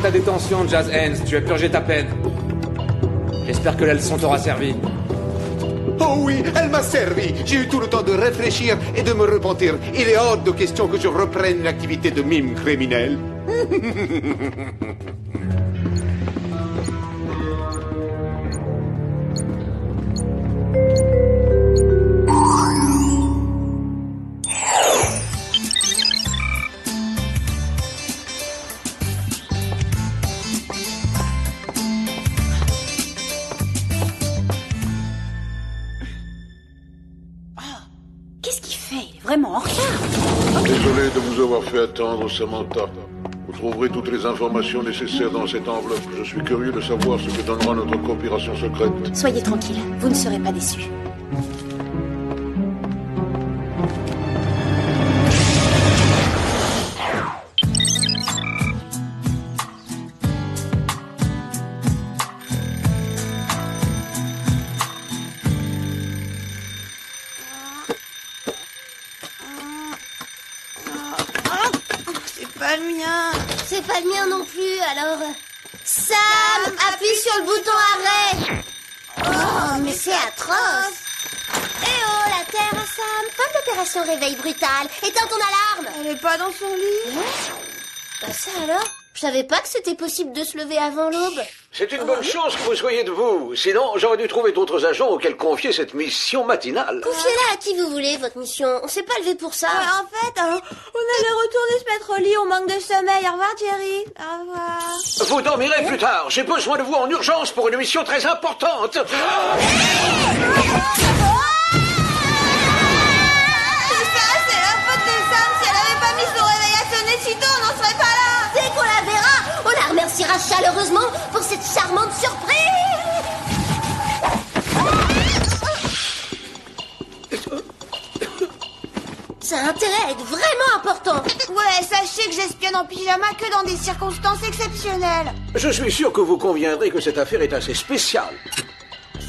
ta détention, Jazz Hands. Tu as purgé ta peine. J'espère que la leçon t'aura servi. Oh oui, elle m'a servi. J'ai eu tout le temps de réfléchir et de me repentir. Il est hors de question que je reprenne l'activité de mime criminel. Vraiment en retard. Désolé de vous avoir fait attendre, Samantha. Vous trouverez toutes les informations nécessaires dans cette enveloppe. Je suis curieux de savoir ce que donnera notre coopération secrète. Soyez tranquille, vous ne serez pas déçus. C'est pas le mien non plus, alors... Sam, appuie sur le bouton arrêt. Oh, mais c'est atroce. Eh oh, la Terre, Sam. Fin d'opération réveil brutal. Éteins ton alarme. Elle est pas dans son lit. Bah ça alors? Je savais pas que c'était possible de se lever avant l'aube. C'est une bonne chose que vous soyez debout. Sinon, j'aurais dû trouver d'autres agents auxquels confier cette mission matinale. Confiez-la à qui vous voulez, votre mission. On s'est pas levé pour ça. En fait, on allait retourner se mettre au lit. On manque de sommeil. Au revoir, Jerry. Au revoir. Vous dormirez plus tard. J'ai besoin de vous en urgence pour une mission très importante. C'est ça, c'est la faute de Sam. Si elle avait pas mis son réveil à sonner si tôt, on n'en serait pas là. Dès qu'on la verra, on la remerciera chaleureusement pour cette charmante surprise. Ça a intérêt à être vraiment important. Ouais, sachez que j'espionne en pyjama que dans des circonstances exceptionnelles. Je suis sûr que vous conviendrez que cette affaire est assez spéciale.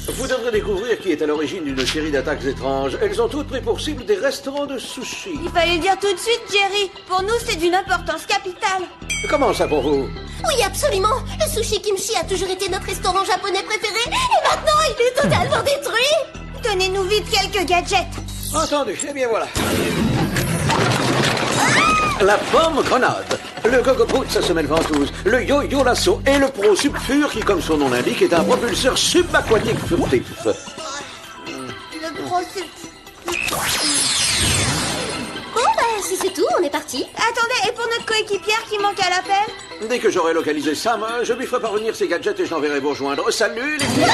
Vous devrez découvrir qui est à l'origine d'une série d'attaques étranges. Elles ont toutes pris pour cible des restaurants de sushi. Il fallait le dire tout de suite, Jerry. Pour nous, c'est d'une importance capitale. Comment ça pour vous? Oui, absolument. Le sushi kimchi a toujours été notre restaurant japonais préféré. Et maintenant, il est totalement détruit. Donnez-nous vite quelques gadgets. Entendu. Eh bien voilà. La pomme grenade, le gogo boot sa semelle ventouse, le yo-yo lasso et le pro subfur qui, comme son nom l'indique, est un propulseur subaquatique furtif. Le pro Bon, bah, si c'est tout, on est parti. Attendez, et pour notre coéquipière qui manque à l'appel? Dès que j'aurai localisé Sam, je lui ferai parvenir ses gadgets et je l'enverrai vous rejoindre. Salut les filles.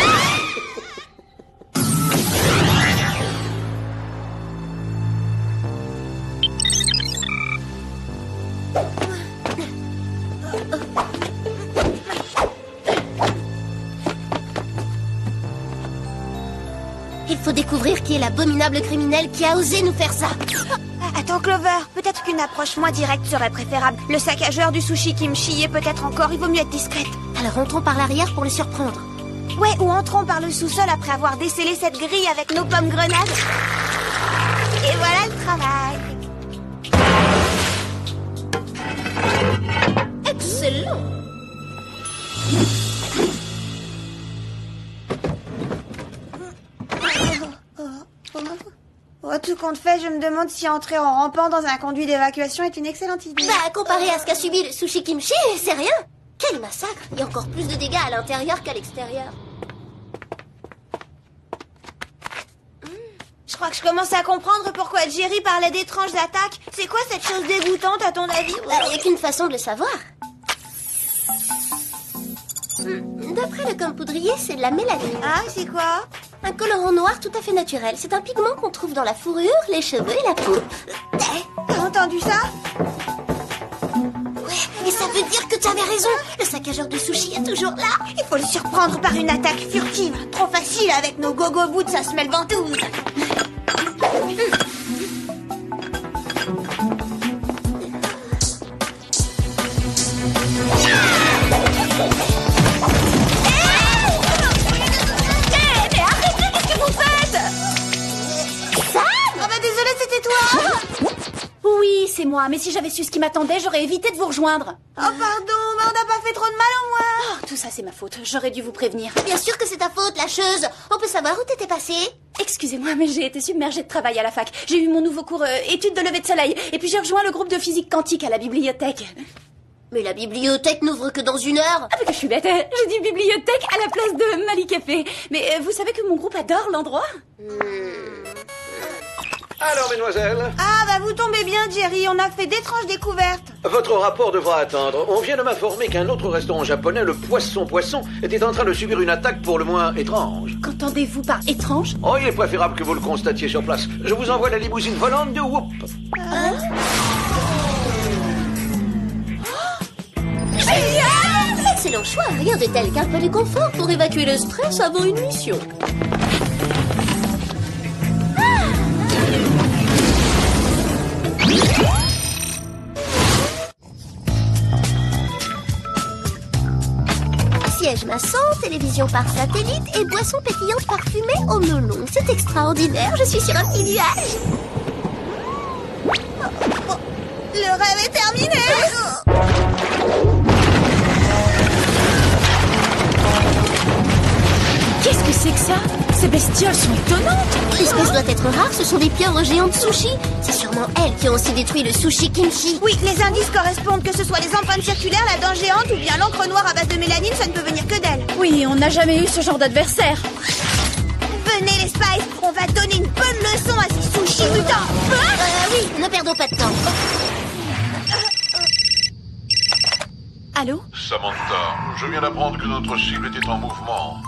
Il faut découvrir qui est l'abominable criminel qui a osé nous faire ça. Attends, Clover, peut-être qu'une approche moins directe serait préférable. Le saccageur du sushi kimchi est peut-être encore, il vaut mieux être discrète. Alors entrons par l'arrière pour le surprendre. Ouais, ou entrons par le sous-sol après avoir décellé cette grille avec nos pommes grenades. Et voilà le travail. Excellent. Oh, tout compte fait, je me demande si entrer en rampant dans un conduit d'évacuation est une excellente idée. Bah, comparé à ce qu'a subi le sushi kimchi, c'est rien. Quel massacre. Il y a encore plus de dégâts à l'intérieur qu'à l'extérieur. Je crois que je commence à comprendre pourquoi Jerry parlait d'étranges attaques. C'est quoi cette chose dégoûtante à ton avis? Il n'y a qu'une façon de le savoir. D'après le compoudrier, c'est de la mélanine. Ah, c'est quoi? Un colorant noir tout à fait naturel. C'est un pigment qu'on trouve dans la fourrure, les cheveux et la peau. T'as entendu ça? Ouais, et ça veut dire que tu avais raison. Le saccageur de sushi est toujours là. Il faut le surprendre par une attaque furtive. Trop facile avec nos gogo boots à semelle ventouse. Oui, c'est excusez-moi, mais si j'avais su ce qui m'attendait, j'aurais évité de vous rejoindre. Oh pardon, mais on n'a pas fait trop de mal au moins. Oh, tout ça c'est ma faute, j'aurais dû vous prévenir. Bien sûr que c'est ta faute, lâcheuse. On peut savoir où t'étais passée? Excusez-moi, mais j'ai été submergée de travail à la fac. J'ai eu mon nouveau cours études de lever de soleil, et puis j'ai rejoint le groupe de physique quantique à la bibliothèque. Mais la bibliothèque n'ouvre que dans 1 heure. Ah mais que je suis bête, j'ai dit bibliothèque à la place de Mali Café. Mais vous savez que mon groupe adore l'endroit? Alors, mesdemoiselles, Ah bah vous tombez bien, Jerry, on a fait d'étranges découvertes. votre rapport devra attendre. On vient de m'informer qu'un autre restaurant japonais, le Poisson Poisson, était en train de subir une attaque pour le moins étrange. Qu'entendez-vous par étrange? Oh, il est préférable que vous le constatiez sur place. Je vous envoie la limousine volante de Whoop. Excellent choix. Rien de tel qu'un peu de confort pour évacuer le stress avant une mission. Siège maçon, télévision par satellite et boisson pétillante parfumée au melon. C'est extraordinaire, je suis sur un petit nuage. Le rêve est terminé. Qu'est-ce que c'est que ça? Ces bestioles sont étonnantes. L'espèce doit être rare, ce sont des pieuvres géantes sushi. C'est sûrement elles qui ont aussi détruit le sushi kimchi. Oui, les indices correspondent, que ce soit les empreintes circulaires, la dent géante ou bien l'encre noire à base de mélanine, ça ne peut venir que d'elle. Oui, on n'a jamais eu ce genre d'adversaire. Venez les Spice, on va donner une bonne leçon à ces sushis mutants. Oui, ne perdons pas de temps. Allô? Samantha, je viens d'apprendre que notre cible était en mouvement.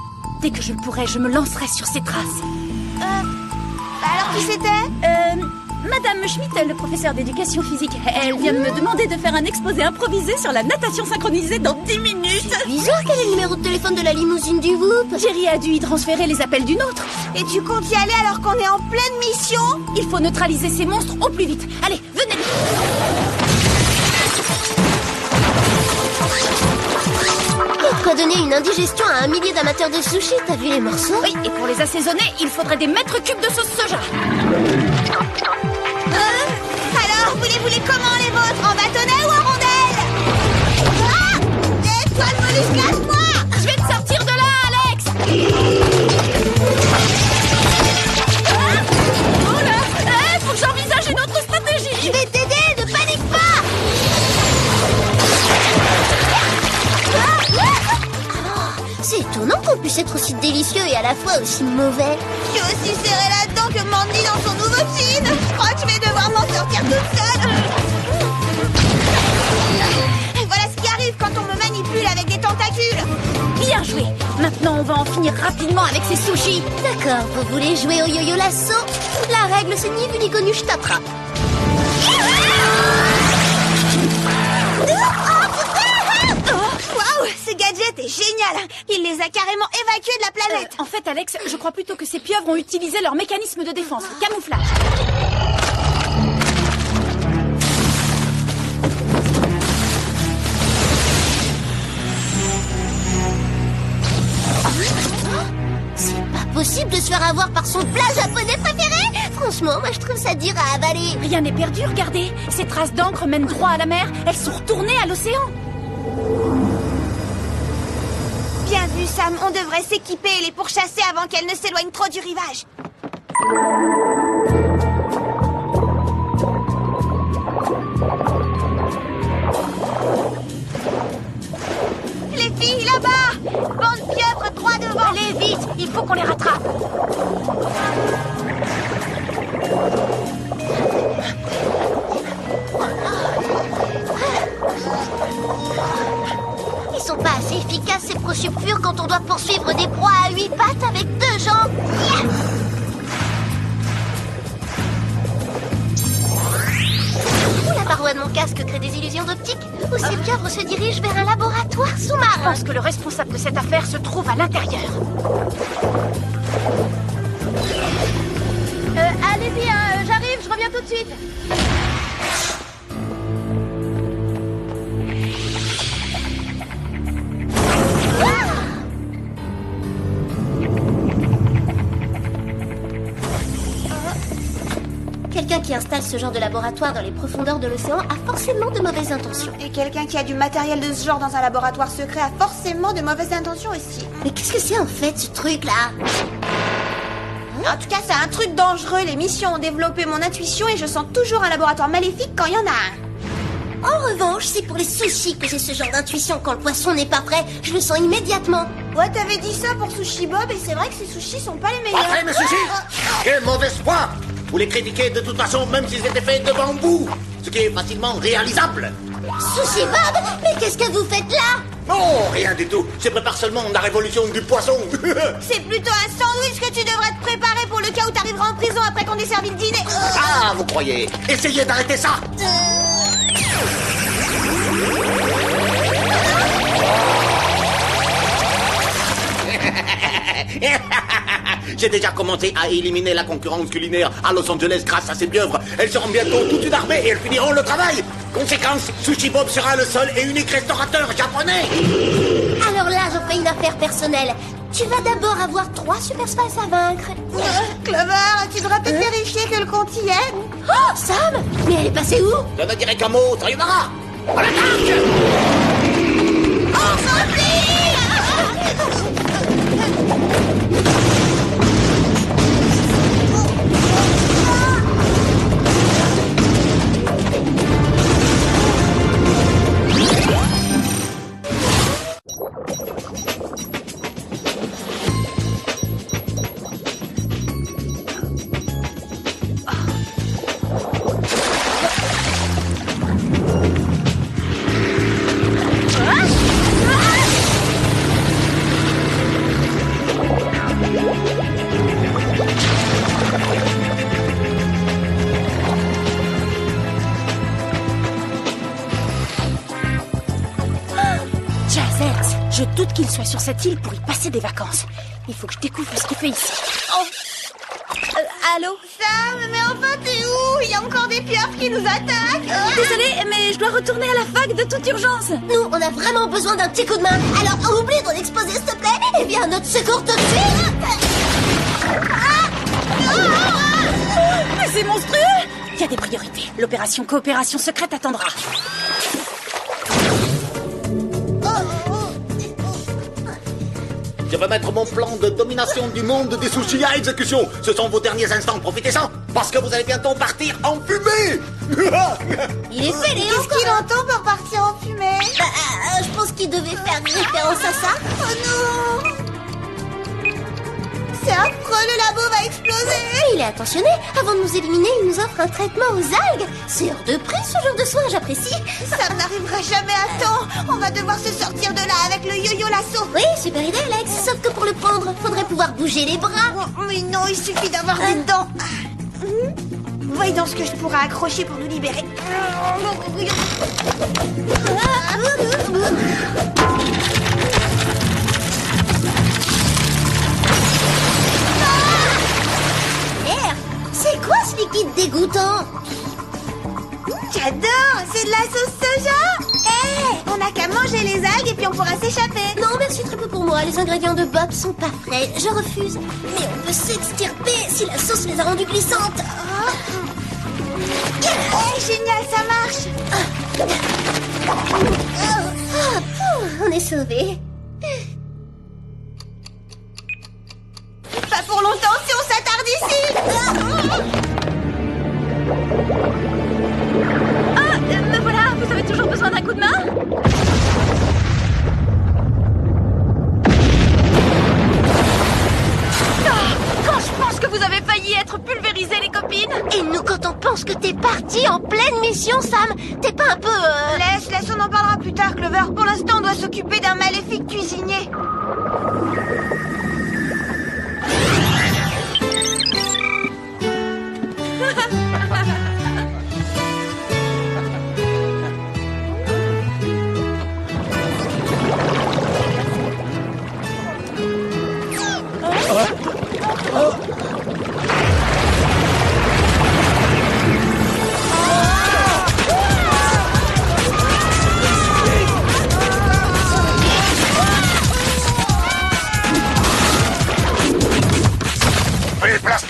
Dès que je le pourrai, je me lancerai sur ses traces. Alors qui c'était? Madame Schmidt, le professeur d'éducation physique. Elle vient de me demander de faire un exposé improvisé sur la natation synchronisée dans 10 minutes. Bizarre, quel est le numéro de téléphone de la limousine du Whoop? Jerry a dû y transférer les appels d'une autre. Et tu comptes y aller alors qu'on est en pleine mission? Il faut neutraliser ces monstres au plus vite. Allez, venez. Quoi donner une indigestion à 1 millier d'amateurs de sushi? T'as vu les morceaux? Oui, et pour les assaisonner, il faudrait des mètres cubes de sauce soja. Alors, vous les voulez comment les vôtres? En bâtonnet ou en rondelle? Ah! Toi le mollusque, lâche-moi! Je vais te sortir de là, Alex. Oh là, faut que j'envisage une autre stratégie. Je vais t'aider, ne panique pas! C'est étonnant qu'on puisse être aussi délicieux et à la fois aussi mauvais. Je suis aussi serrée là-dedans que Mandy dans son nouveau jean. Je crois que je vais devoir m'en sortir toute seule. Et voilà ce qui arrive quand on me manipule avec des tentacules. Bien joué. Maintenant, on va en finir rapidement avec ces sushis. D'accord, vous voulez jouer au yo-yo lasso? La règle, c'est ni vu ni connu, je t'attrape. Waouh, ce gadget est génial. Il les a carrément évacués de la planète. En fait, Alex, je crois plutôt que ces pieuvres ont utilisé leur mécanisme de défense, le camouflage. C'est pas possible de se faire avoir par son plat japonais préféré. Franchement, moi je trouve ça dur à avaler. Rien n'est perdu, regardez. Ces traces d'encre mènent droit à la mer. Elles sont retournées à l'océan. Bien vu, Sam. On devrait s'équiper et les pourchasser avant qu'elles ne s'éloignent trop du rivage. Les filles, là-bas! Bande de pieuvres droit devant! Allez, vite. Il faut qu'on les rattrape. Ils sont pas assez efficaces ces prochupures quand on doit poursuivre des proies à 8 pattes avec 2 jambes. Yeah. La paroi de mon casque crée des illusions d'optique. Ou ces pieuvres se dirigent vers un laboratoire Je sous-marin. pense que le responsable de cette affaire se trouve à l'intérieur. Allez-y, j'arrive, je reviens tout de suite. Quelqu'un qui installe ce genre de laboratoire dans les profondeurs de l'océan a forcément de mauvaises intentions. Et quelqu'un qui a du matériel de ce genre dans un laboratoire secret a forcément de mauvaises intentions aussi. Mais qu'est-ce que c'est en fait ce truc-là? En tout cas, c'est un truc dangereux. Les missions ont développé mon intuition et je sens toujours un laboratoire maléfique quand il y en a un. En revanche, c'est pour les sushis que j'ai ce genre d'intuition. Quand le poisson n'est pas prêt, je le sens immédiatement. Ouais, t'avais dit ça pour Sushi Bob et c'est vrai que ces sushis sont pas les meilleurs. Après, mes sushis! Quelle mauvaise foi! Vous les critiquez de toute façon, même s'ils étaient faits de bambou, ce qui est facilement réalisable. Sushi Bob, mais qu'est-ce que vous faites là? Non, rien du tout. Je prépare seulement la révolution du poisson. C'est plutôt un sandwich que tu devrais te préparer pour le cas où t'arriveras en prison après qu'on ait servi le dîner. Ah, vous croyez? Essayez d'arrêter ça. J'ai déjà commencé à éliminer la concurrence culinaire à Los Angeles grâce à ces pieuvres. Elles seront bientôt toute une armée et elles finiront le travail. Conséquence, Sushi Bob sera le seul et unique restaurateur japonais. Alors là, j'en fais une affaire personnelle. Tu vas d'abord avoir 3 Super Spice à vaincre. Clover, tu devras peut-être vérifier que le compte y est. Oh, Sam! Mais elle est passée où? Je ne dirai qu'un mot, sayonara. À l'attaque! Je doute qu'il soit sur cette île pour y passer des vacances. Il faut que je découvre ce qu'il fait ici. Oh. Allô? Sam, mais enfin t'es où? Il y a encore des pieuvres qui nous attaquent. Désolée, mais je dois retourner à la fac de toute urgence. Nous, on a vraiment besoin d'un petit coup de main. Alors oublie ton exposé, s'il te plaît, et viens à notre secours tout de suite. Mais c'est monstrueux! Il y a des priorités. L'opération coopération secrète attendra. Je vais mettre mon plan de domination du monde des sushis à exécution. Ce sont vos derniers instants, profitez-en, parce que vous allez bientôt partir en fumée. Il est fait, Qu'est-ce qu'il entend par partir en fumée? Je pense qu'il devait faire référence à ça. Oh non! C'est affreux, le labo va exploser! Il est attentionné. Avant de nous éliminer, il nous offre un traitement aux algues. C'est hors de prix, ce genre de soin, j'apprécie. Ça n'arrivera jamais à temps. On va devoir se sortir de là avec le yo-yo lasso. Oui, super idée, Alex. Sauf que pour le prendre, faudrait pouvoir bouger les bras. Mais non, il suffit d'avoir des dents. Voyons donc ce que je pourrais accrocher pour nous libérer. C'est quoi ce liquide dégoûtant? J'adore! C'est de la sauce soja! On n'a qu'à manger les algues et puis on pourra s'échapper. Non, merci, très peu pour moi. Les ingrédients de Bob sont pas frais. Je refuse. Mais on peut s'extirper si la sauce les a rendues glissantes. Génial, ça marche! On est sauvés. Pas pour longtemps si on s'attarde ici! Me voilà, vous avez toujours besoin d'un coup de main? Quand je pense que vous avez failli être pulvérisés, les copines! Et nous, quand on pense que t'es parti en pleine mission, Sam, t'es pas un peu... Laisse, on en parlera plus tard, Clover. Pour l'instant, on doit s'occuper d'un maléfique cuisinier.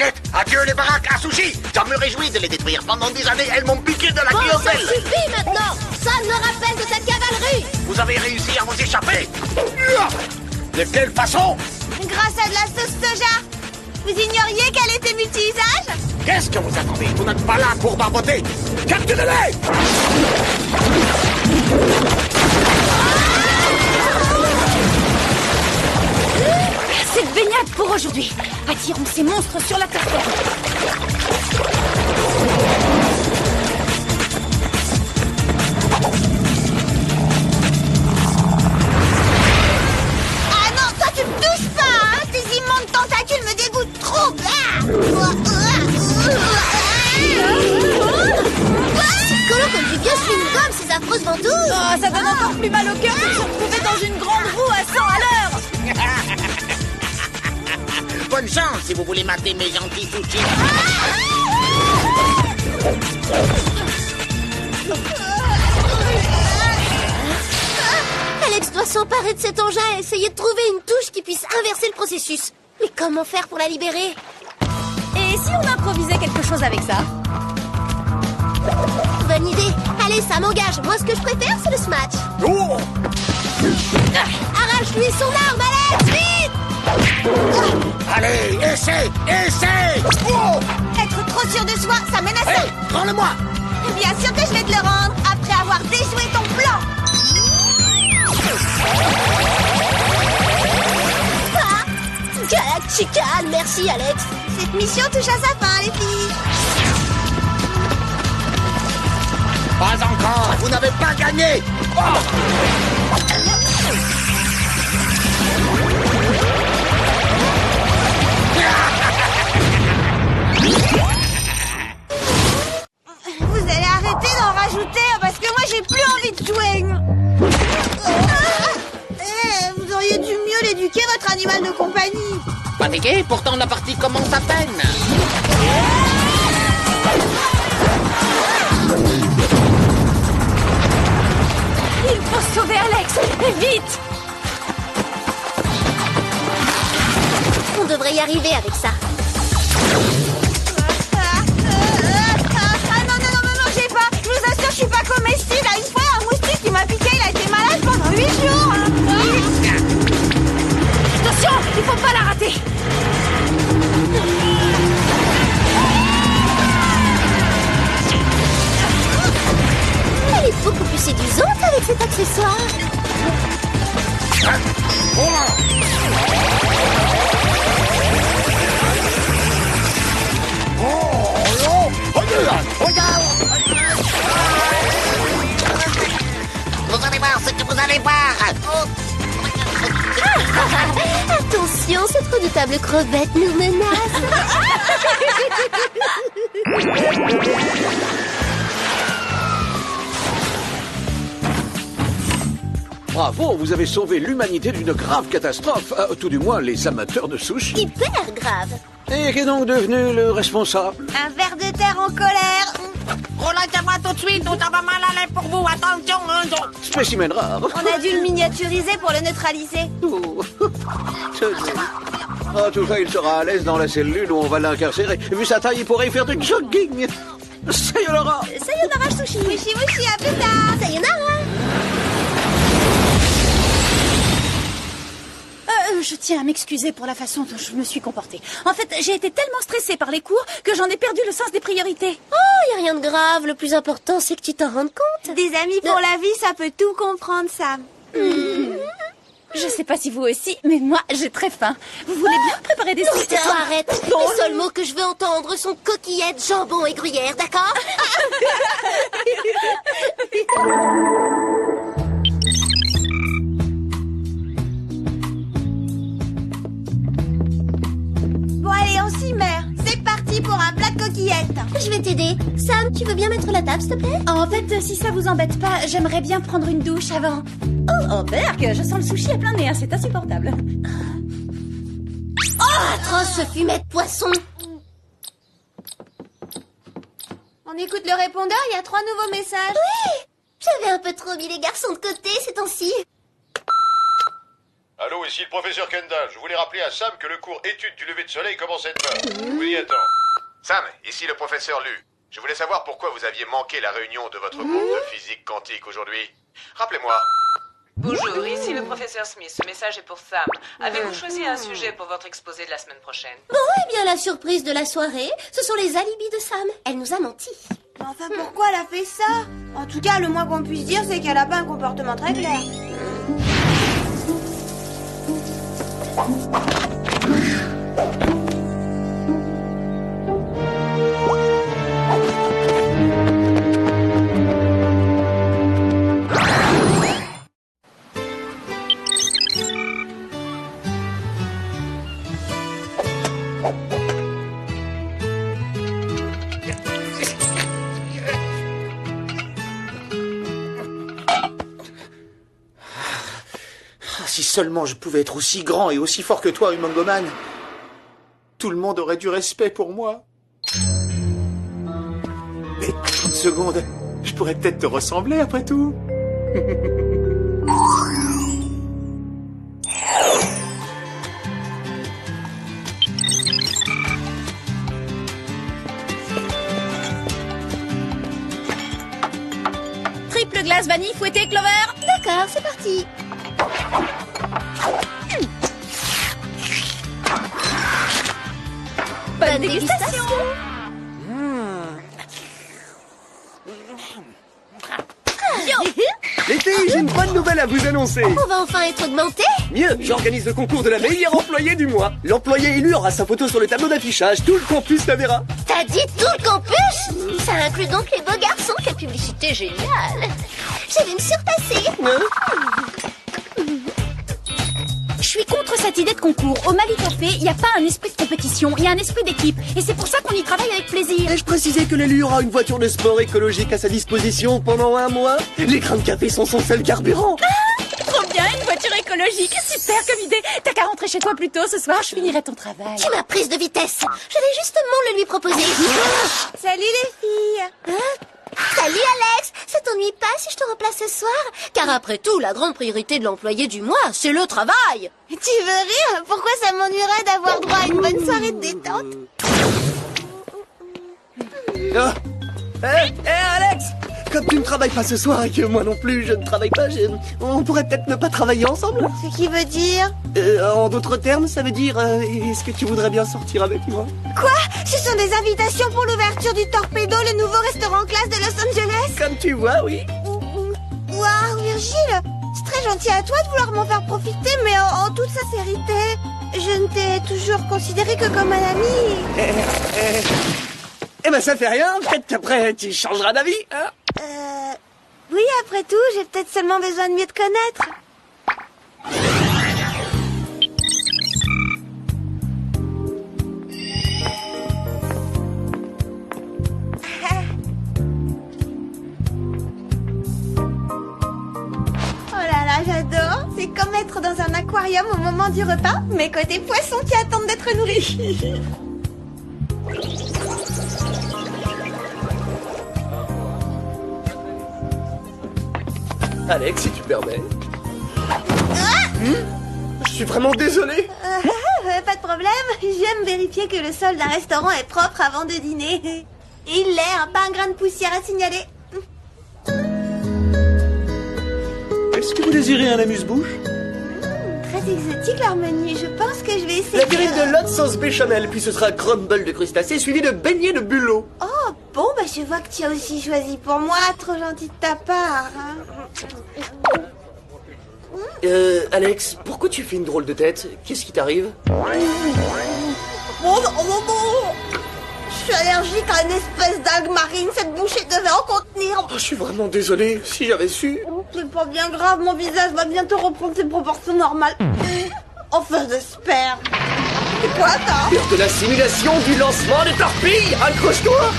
T'inquiète, adieu les baraques à sushi. J'en me réjouis de les détruire. Pendant des années, elles m'ont piqué de la Bon, ça clientèle. suffit maintenant. Ça me rappelle de ta cavalerie. Vous avez réussi à vous échapper. De quelle façon? Grâce à de la sauce soja. Vous ignoriez qu'elle était multi-usage? Qu'est-ce que vous attendez? Vous n'êtes pas là pour barboter. Capturez-les! Cette baignade pour aujourd'hui. Attirons ces monstres sur la terre ferme. Ah non, toi tu me touches pas, hein. Tes immondes tentacules me dégoûtent trop. C'est collant comme du vieux chewing-gum, ces affreuses ventouses. Oh, ça donne encore plus mal au cœur de se retrouver dans une grande roue à 100 à l'heure. Bonne chance si vous voulez mater mes gentils sushis. Alex doit s'emparer de cet engin et essayer de trouver une touche qui puisse inverser le processus. Mais comment faire pour la libérer? Et si on improvisait quelque chose avec ça? Bonne idée. Allez, ça m'engage. Moi, ce que je préfère, c'est le smash. Oh! Arrache-lui son arme, Alex, vite! Allez, essaie! Oh! Être trop sûr de soi, ça menace. Hey, prends-le-moi! Bien sûr que je vais te le rendre après avoir déjoué ton plan. Ah, Galactical, merci, Alex. Cette mission touche à sa fin, les filles. Pas encore! Vous n'avez pas gagné! Oh! Vous allez arrêter d'en rajouter parce que moi j'ai plus envie de jouer. Vous auriez dû mieux l'éduquer, votre animal de compagnie. Fatigué? Pourtant la partie commence à peine. Il faut sauver Alex. Et vite. On devrait y arriver avec ça. Non, me mangez pas. Je vous assure, je suis pas comestible. Une fois, un moustique qui m'a piqué, il a été malade pendant 8 jours. Attention, il faut pas la rater. Elle est beaucoup plus séduisante avec cet accessoire. Vous allez voir ce que vous allez voir. Attention, cette redoutable crevette nous menace. Bravo, vous avez sauvé l'humanité d'une grave catastrophe. Tout du moins, les amateurs de sushi. Hyper grave. Et qui est donc devenu le responsable? Un ver de terre en colère. Relâchez-moi tout de suite, ou ça va mal aller pour vous. Attention, hein. Spécimen rare. On a dû le miniaturiser pour le neutraliser. Oh. En tout cas, il sera à l'aise dans la cellule où on va l'incarcérer. Vu sa taille, il pourrait y faire du jogging. Sayonara. Sayonara sushi. Mushi mushi, à plus tard. Sayonara. Je tiens à m'excuser pour la façon dont je me suis comportée. En fait, j'ai été tellement stressée par les cours que j'en ai perdu le sens des priorités. Oh, y a rien de grave. Le plus important, c'est que tu t'en rendes compte. Des amis pour la vie, ça peut tout comprendre, Sam. Je sais pas si vous aussi, mais moi, j'ai très faim. Vous voulez bien me préparer des Non, frites? tais-toi, arrête. Les seuls mots que je veux entendre sont coquillettes, jambon et gruyère, d'accord? Bon, allez, on s'y met. C'est parti pour un plat de coquillettes. Je vais t'aider. Sam, tu veux bien mettre la table, s'il te plaît? En fait, si ça vous embête pas, j'aimerais bien prendre une douche avant. Oh, Berk, je sens le sushi à plein nez, hein, c'est insupportable. Oh, atroce ce fumet de poisson. On écoute le répondeur, il y a 3 nouveaux messages. Oui, j'avais un peu trop mis les garçons de côté ces temps-ci. Allô, ici le professeur Kendall. Je voulais rappeler à Sam que le cours études du lever de soleil commence à être l'heure. Je vous y attends. Sam, ici le professeur Lu. Je voulais savoir pourquoi vous aviez manqué la réunion de votre groupe de physique quantique aujourd'hui. Rappelez-moi. Bonjour, ici le professeur Smith. Ce message est pour Sam. Avez-vous choisi un sujet pour votre exposé de la semaine prochaine? Bon, eh bien, la surprise de la soirée, ce sont les alibis de Sam. Elle nous a menti. Mais enfin, pourquoi elle a fait ça? En tout cas, le moins qu'on puisse dire, c'est qu'elle a pas un comportement très clair. Si seulement je pouvais être aussi grand et aussi fort que toi, Humongoman. Tout le monde aurait du respect pour moi. Mais 30 secondes, je pourrais peut-être te ressembler après tout. Triple glace vanille fouettée, Clover. D'accord, c'est parti. Bonne dégustation. Les filles, j'ai une bonne nouvelle à vous annoncer. On va enfin être augmenté. Mieux, j'organise le concours de la meilleure employée du mois. L'employé élu aura sa photo sur le tableau d'affichage. Tout le campus la verra. T'as dit tout le campus? Ça inclut donc les beaux garçons. Quelle publicité géniale. Je vais me surpasser. Je suis contre cette idée de concours. Au Mali Café, il n'y a pas un esprit de compétition, il y a un esprit d'équipe. Et c'est pour ça qu'on y travaille avec plaisir. Ai-je précisé que l'élu aura une voiture de sport écologique à sa disposition pendant un mois? Les grains de café sont son seul carburant. Trop bien, une voiture écologique. Super comme idée. T'as qu'à rentrer chez toi plus tôt ce soir, je finirai ton travail. Tu m'as prise de vitesse. Je vais justement le lui proposer. Salut les filles. Salut Alex. Ça t'ennuie pas si je te remplace ce soir? Car après tout, la grande priorité de l'employé du mois, c'est le travail. Tu veux rire? Pourquoi ça m'ennuierait d'avoir droit à une bonne soirée de détente? Alex! Comme tu ne travailles pas ce soir et que moi non plus je ne travaille pas, on pourrait peut-être ne pas travailler ensemble? Ce qui veut dire? En d'autres termes, ça veut dire est-ce que tu voudrais bien sortir avec moi? Quoi? Ce sont des invitations pour l'ouverture du Torpedo, le nouveau restaurant classe de Los Angeles? Comme tu vois, oui. Waouh, Virgile! C'est très gentil à toi de vouloir m'en faire profiter, mais en toute sincérité, je ne t'ai toujours considéré que comme un ami. Eh ben ça fait rien, peut-être qu'après tu changeras d'avis, hein? Oui, après tout, j'ai peut-être seulement besoin de mieux te connaître. Oh là là, j'adore. C'est comme être dans un aquarium au moment du repas, mais côté poissons qui attendent d'être nourris. Alex, si tu permets. Je suis vraiment désolé. Pas de problème. J'aime vérifier que le sol d'un restaurant est propre avant de dîner. Il l'est, hein, pas un grain de poussière à signaler. Est-ce que vous désirez un amuse-bouche? Très exotique leur menu. Je pense que je vais essayer. La terrine de lot sauce béchamel, puis ce sera un crumble de crustacés suivi de beignets de bulot. Oh, bon, bah je vois que tu as aussi choisi pour moi. Trop gentil de ta part. Hein. Alex, pourquoi tu fais une drôle de tête? Qu'est-ce qui t'arrive? Je suis allergique à une espèce d'algue marine. Cette bouchée devait en contenir. Je suis vraiment désolé, si j'avais su. C'est pas bien grave, mon visage va bientôt reprendre ses proportions normales. Enfin, j'espère. C'est quoi ça? L'heure de la simulation du lancement des torpilles. Accroche-toi.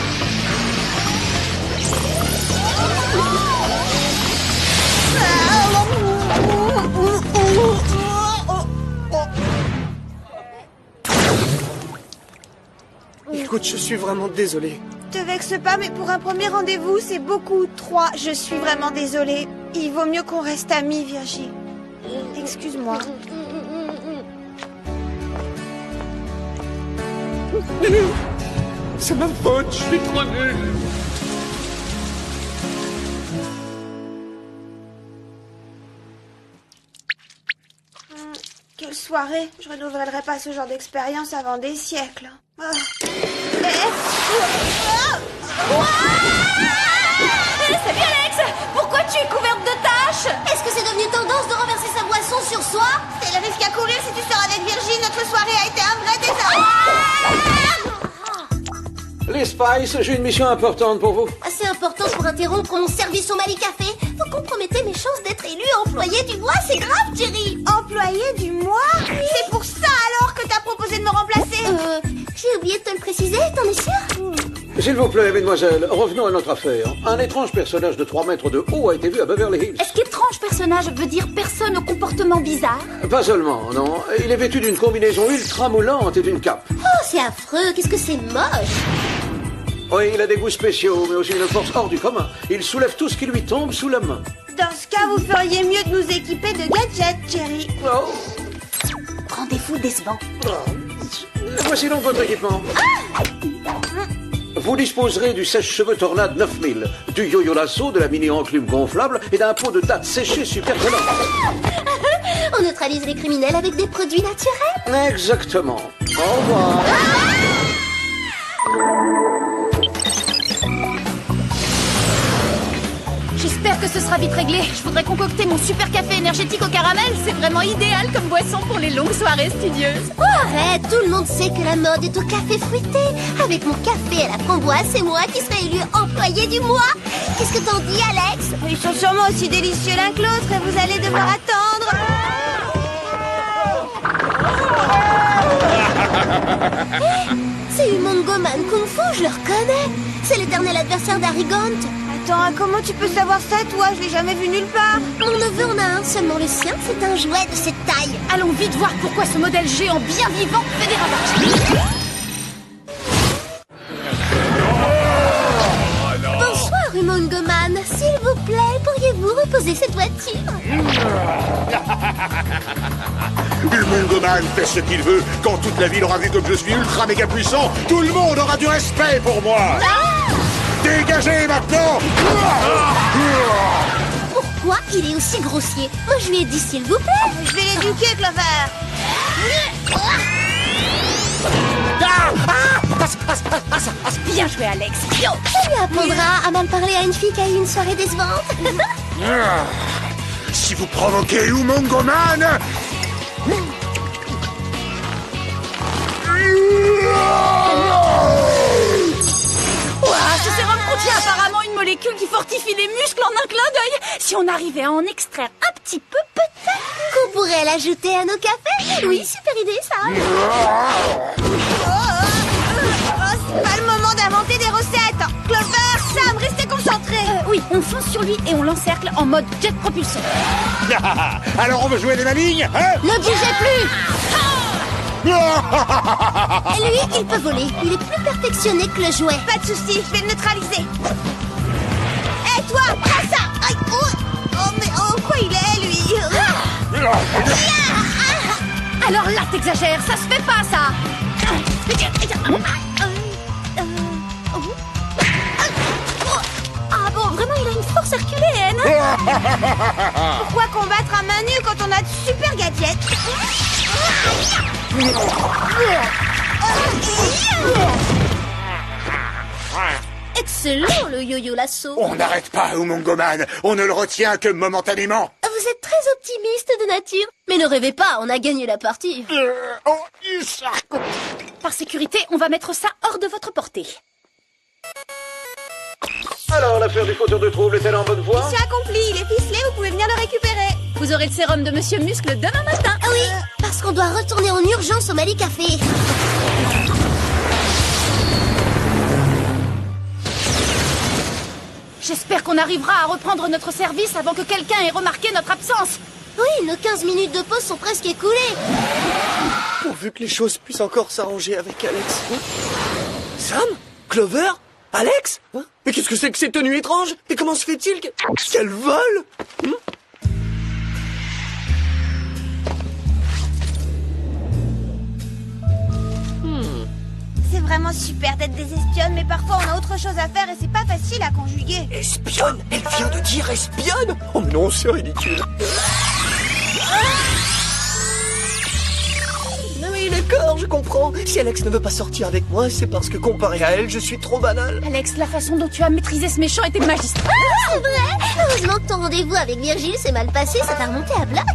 Écoute, je suis vraiment désolé. Te vexe pas, mais pour un premier rendez-vous, c'est beaucoup. 3, je suis vraiment désolée. Il vaut mieux qu'on reste amis, Virgile. Excuse-moi. C'est ma faute, je suis trop nul. Quelle soirée. Je renouvellerai pas ce genre d'expérience avant des siècles. Oh. Salut Alex! Pourquoi tu es couverte de taches? Est-ce que c'est devenu tendance de renverser sa boisson sur soi? C'est le risque à courir si tu sors avec Virginie. Notre soirée a été un vrai désastre. Les Spice, j'ai une mission importante pour vous. Assez important pour interrompre mon service au Mali Café. Vous compromettez mes chances d'être élu employé du mois, c'est grave, Jerry. Employé du mois? C'est pour ça alors que t'as proposé de me remplacer? J'ai oublié de te le préciser, t'en es sûr? S'il vous plaît, mesdemoiselles, revenons à notre affaire. Un étrange personnage de 3 mètres de haut a été vu à Beverly Hills. Est-ce qu'étrange personnage veut dire personne au comportement bizarre? Pas seulement, non. Il est vêtu d'une combinaison ultra moulante et d'une cape. Oh, c'est affreux, qu'est-ce que c'est moche. Oui, il a des goûts spéciaux, mais aussi une force hors du commun. Il soulève tout ce qui lui tombe sous la main. Dans ce cas, vous feriez mieux de nous équiper de gadgets, Jerry. Oh. Rendez-vous décevant. Voici donc votre équipement. Vous disposerez du sèche-cheveux Tornade 9000, du yo-yo lasso, de la mini-enclume gonflable et d'un pot de dattes séchées super collant. On neutralise les criminels avec des produits naturels. Exactement. Au revoir. J'espère que ce sera vite réglé. Je voudrais concocter mon super café énergétique au caramel. C'est vraiment idéal comme boisson pour les longues soirées studieuses. Oh, arrête, tout le monde sait que la mode est au café fruité. Avec mon café à la framboise, c'est moi qui serai élu employé du mois. Qu'est-ce que t'en dis, Alex? Ils sont sûrement aussi délicieux l'un que l'autre et vous allez devoir attendre. C'est Umongoman Kung Fu, je le reconnais. C'est l'éternel adversaire d'Arigant. Attends, comment tu peux savoir ça, toi? Je l'ai jamais vu nulle part. Mon neveu en a un, seulement le sien, c'est un jouet de cette taille. Allons vite voir pourquoi ce modèle géant bien vivant fait des ravages. Bonsoir, Umongoman. S'il vous plaît, pourriez-vous reposer cette voiture? Umongoman fait ce qu'il veut. Quand toute la ville aura vu comme je suis ultra méga puissant, tout le monde aura du respect pour moi. Dégagez maintenant! Pourquoi il est aussi grossier? Moi, je lui ai dit s'il vous plaît. Je vais l'éduquer, Clover. Bien joué, Alex. Yo. Ça lui apprendra à mal parler à une fille qui a eu une soirée décevante. Si vous provoquez Umongoman... Ce sérum contient apparemment une molécule qui fortifie les muscles en un clin d'œil. Si on arrivait à en extraire un petit peu, peut-être qu'on pourrait l'ajouter à nos cafés. Oui, super idée, ça. C'est pas le moment d'inventer des recettes. Clover, Sam, restez concentrés. Oui, on fonce sur lui et on l'encercle en mode jet propulseur. Alors on veut jouer les malignes, hein? Ne bougez plus. Et lui, il peut voler. Il est plus perfectionné que le jouet. Pas de soucis, je vais le neutraliser. Hé, toi, prends ça. Aïe, mais quoi il est, lui? Alors là, t'exagères, ça se fait pas, ça. Ah bon, vraiment, il a une force herculéenne. Pourquoi combattre à main nue quand on a de super gadgets? Excellent, le yo-yo lasso. On n'arrête pas, Umongoman. On ne le retient que momentanément. Vous êtes très optimiste de nature. Mais ne rêvez pas, on a gagné la partie. Par sécurité, on va mettre ça hors de votre portée. Alors, l'affaire du fauteur de trouble est-elle en bonne voie? Mission accomplie, il est ficelé, vous pouvez venir le récupérer. Vous aurez le sérum de Monsieur Muscle demain matin. Oui, parce qu'on doit retourner en urgence au Mali Café. J'espère qu'on arrivera à reprendre notre service avant que quelqu'un ait remarqué notre absence. Oui, nos 15 minutes de pause sont presque écoulées. Pourvu que les choses puissent encore s'arranger avec Alex. Sam? Clover? Alex? Mais qu'est-ce que c'est que ces tenues étranges? Et comment se fait-il qu'elles volent? vraiment super d'être des espionnes, mais parfois on a autre chose à faire et c'est pas facile à conjuguer. Espionne? Elle vient de dire espionne? Oh mais non, c'est ridicule. Non mais d'accord, je comprends. Si Alex ne veut pas sortir avec moi, c'est parce que comparé à elle, je suis trop banal. Alex, la façon dont tu as maîtrisé ce méchant était magistrale. C'est vrai. Heureusement que ton rendez-vous avec Virgile s'est mal passé, ça t'a remonté à Black.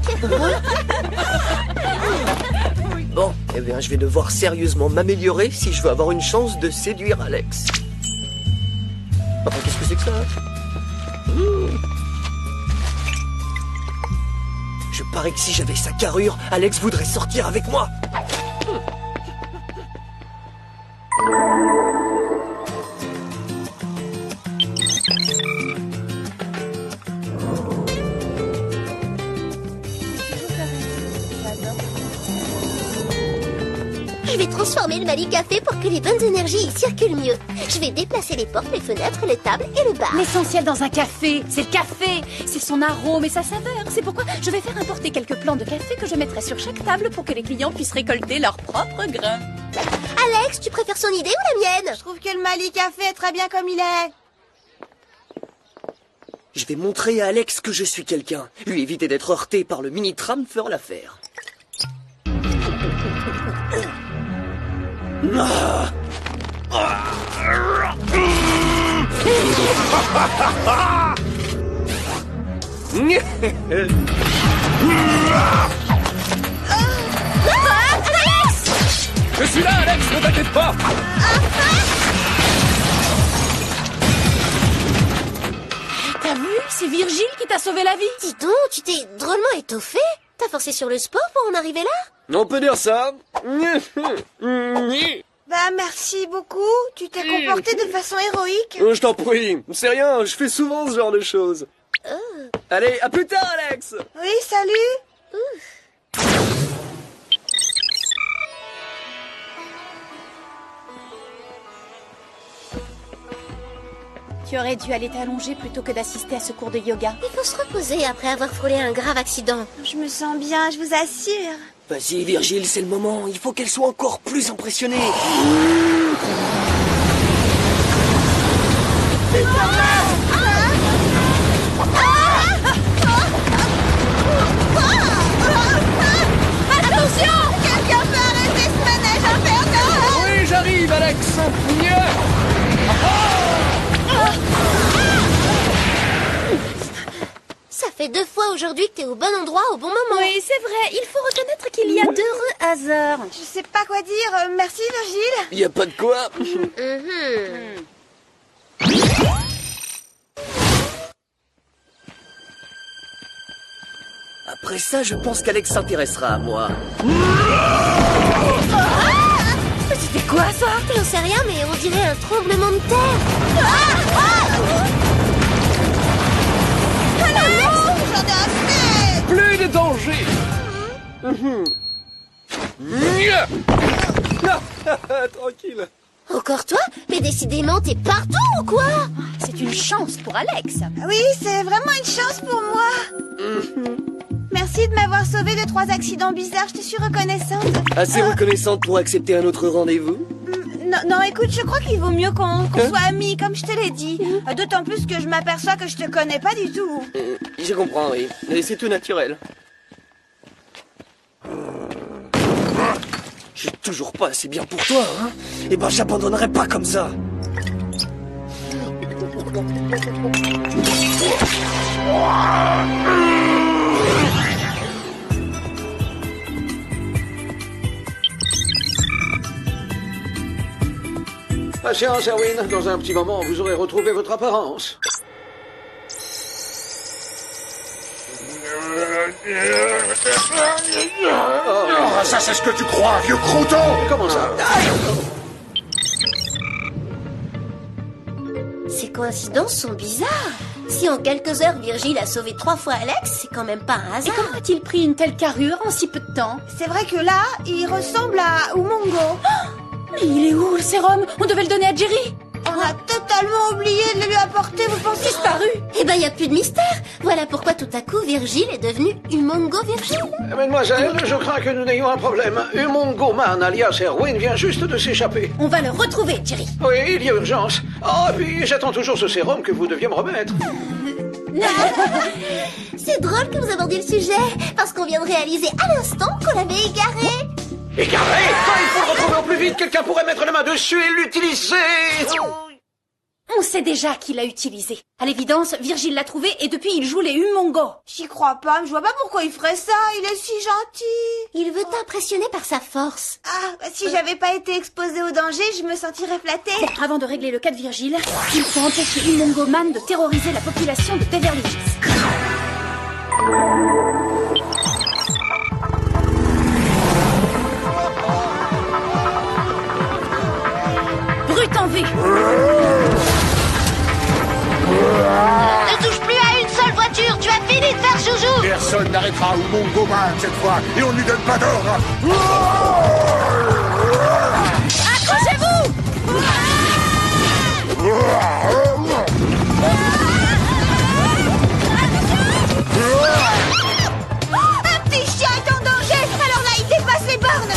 Bon, eh bien, je vais devoir sérieusement m'améliorer si je veux avoir une chance de séduire Alex. Enfin, qu'est-ce que c'est que ça? Je parie que si j'avais sa carrure, Alex voudrait sortir avec moi. Je vais transformer le Mali Café pour que les bonnes énergies y circulent mieux. Je vais déplacer les portes, les fenêtres, les tables et le bar. L'essentiel dans un café, c'est le café. C'est son arôme et sa saveur. C'est pourquoi je vais faire importer quelques plants de café que je mettrai sur chaque table pour que les clients puissent récolter leurs propres grains. Alex, tu préfères son idée ou la mienne? Je trouve que le Mali Café est très bien comme il est. Je vais montrer à Alex que je suis quelqu'un. Lui éviter d'être heurté par le mini-tram fera l'affaire. Je suis là, Alex, ne t'inquiète pas. T'as vu? C'est Virgile qui t'a sauvé la vie. Dis donc, tu t'es drôlement étoffé. T'as forcé sur le sport pour en arriver là? On peut dire ça. Bah merci beaucoup, tu t'es comporté de façon héroïque. Je t'en prie, c'est rien, je fais souvent ce genre de choses. Allez, à plus tard, Alex. Oui, salut. Tu aurais dû aller t'allonger plutôt que d'assister à ce cours de yoga. Il faut se reposer après avoir frôlé un grave accident. Je me sens bien, je vous assure. Vas-y, Virgile, c'est le moment. Il faut qu'elle soit encore plus impressionnée. Attention! Quelqu'un peut arrêter ce manège infernal! Oui, j'arrive, Alex. Ça fait 2 fois aujourd'hui que t'es au bon endroit au bon moment. Oui, c'est vrai. Il faut reconnaître qu'il y a d'heureux hasards. Je sais pas quoi dire. Merci Virgile. Y a pas de quoi. Après ça, je pense qu'Alex s'intéressera à moi. C'était quoi ça? J'en sais rien, mais on dirait un tremblement de terre. J'en ai assez. Plus de danger. Tranquille. Encore toi? Mais décidément, t'es partout ou quoi? C'est une chance pour Alex. Oui, c'est vraiment une chance pour moi. Merci de m'avoir sauvé de 3 accidents bizarres, je te suis reconnaissante. Assez reconnaissante pour accepter un autre rendez-vous? Non, écoute, je crois qu'il vaut mieux qu'on soit amis, comme je te l'ai dit. D'autant plus que je m'aperçois que je te connais pas du tout. Je comprends, oui. Mais c'est tout naturel. Je suis toujours pas assez bien pour toi, hein? Eh ben, j'abandonnerai pas comme ça. Patience, Erwin. Dans un petit moment, vous aurez retrouvé votre apparence. Ah, ça c'est ce que tu crois, vieux croton! Comment ça? Ces coïncidences sont bizarres. Si en quelques heures, Virgile a sauvé 3 fois Alex, c'est quand même pas un Et hasard. comment a-t-il pris une telle carrure en si peu de temps? C'est vrai que là, il ressemble à Umongo. Mais il est où le sérum? On devait le donner à Jerry. En On a totalement oublié de le lui apporter, vous pensez? Disparu. Eh ben, y a plus de mystère. Voilà pourquoi tout à coup, Virgile est devenu Humongo Virgile. Mademoiselle, je crains que nous n'ayons un problème. Humongo Man, alias Erwin, vient juste de s'échapper. On va le retrouver, Jerry. Oui, il y a urgence. Oh, puis j'attends toujours ce sérum que vous deviez me remettre. C'est drôle que vous abordiez le sujet, parce qu'on vient de réaliser à l'instant qu'on l'avait égaré. Égaré! Quand il faut le retrouver au plus vite, quelqu'un pourrait mettre la main dessus et l'utiliser. On sait déjà qui l'a utilisé. À l'évidence, Virgile l'a trouvé et depuis il joue les Humongo. J'y crois pas, mais je vois pas pourquoi il ferait ça, il est si gentil. Il veut t'impressionner par sa force. Ah, bah, si j'avais pas été exposée au danger, je me sentirais flattée. Bon, avant de régler le cas de Virgile, il faut empêcher Humongo Man de terroriser la population de Beverly Hills. Brute en vue. Ne touche plus à une seule voiture, tu as fini de faire joujou. Personne n'arrêtera Humongo Man cette fois, et on ne lui donne pas d'ordre. Accrochez-vous. Un petit chien est en danger, alors là il dépasse les bornes.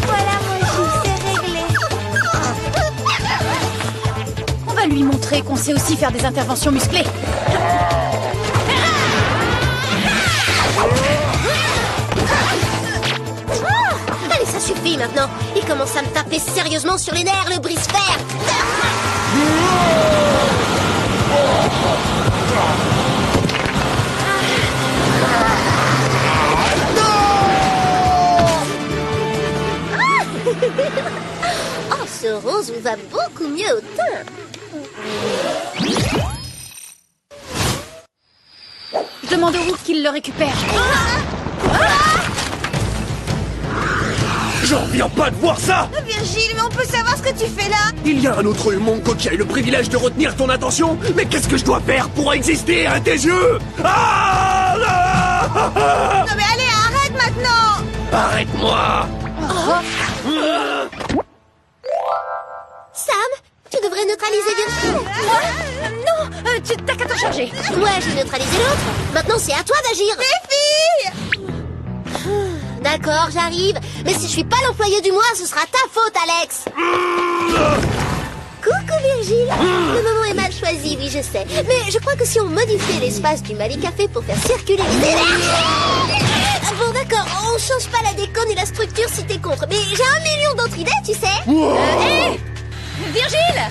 Voilà, Roger, c'est réglé. On va lui montrer qu'on sait aussi faire des interventions musclées. Allez, ça suffit maintenant. Il commence à me taper sérieusement sur les nerfs, le brise-fer. Oh, ce rose vous va beaucoup mieux au teint. Je demande au Hulk qu'il le récupère. J'en reviens pas de voir ça. Virgile, mais on peut savoir ce que tu fais là? Il y a un autre Humongo qui a eu le privilège de retenir ton attention. Mais qu'est-ce que je dois faire pour exister à tes yeux? Ah! Non mais allez, arrête maintenant. Arrête-moi. Sam, tu devrais neutraliser Virgile. Non, tu t'as qu'à te charger. Moi, j'ai neutralisé l'autre. Maintenant, c'est à toi d'agir. Les filles. D'accord, j'arrive. Mais si je suis pas l'employé du mois, ce sera ta faute, Alex. Coucou, Virgile. Le moment est mal choisi, oui, je sais. Mais je crois que si on modifiait l'espace du Mali Café pour faire circuler les énergies... Bon, d'accord, on change pas la déco ni la structure si t'es contre. Mais j'ai 1 million d'autres idées, tu sais. Hé Virgile.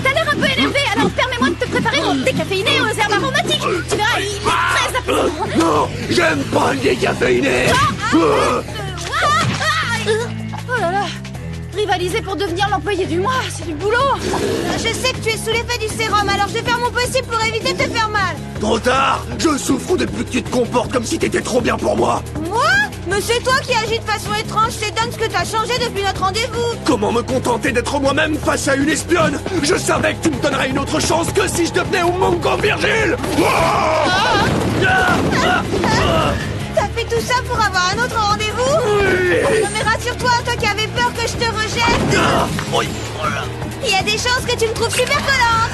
T'as l'air un peu énervé, alors permets-moi de te préparer mon décaféiné aux herbes aromatiques. Tu verras, il est très apaisant. Non, j'aime pas le décaféiné. Oh là là. Rivaliser pour devenir l'employé du mois, c'est du boulot. Je sais que tu es sous l'effet du sérum, alors je vais faire mon possible pour éviter de te faire mal. Trop tard. Je souffre depuis que tu te comportes comme si t'étais trop bien pour moi. Moi? Mais c'est toi qui agis de façon étrange, c'est dingue ce que t'as changé depuis notre rendez-vous. Comment me contenter d'être moi-même face à une espionne? Je savais que tu me donnerais une autre chance que si je devenais Humongo Virgile. T'as fait tout ça pour avoir un autre rendez-vous? Oui. Non mais rassure-toi, toi qui avais peur que je te rejette. Oui, voilà. Il y a des chances que tu me trouves super collante.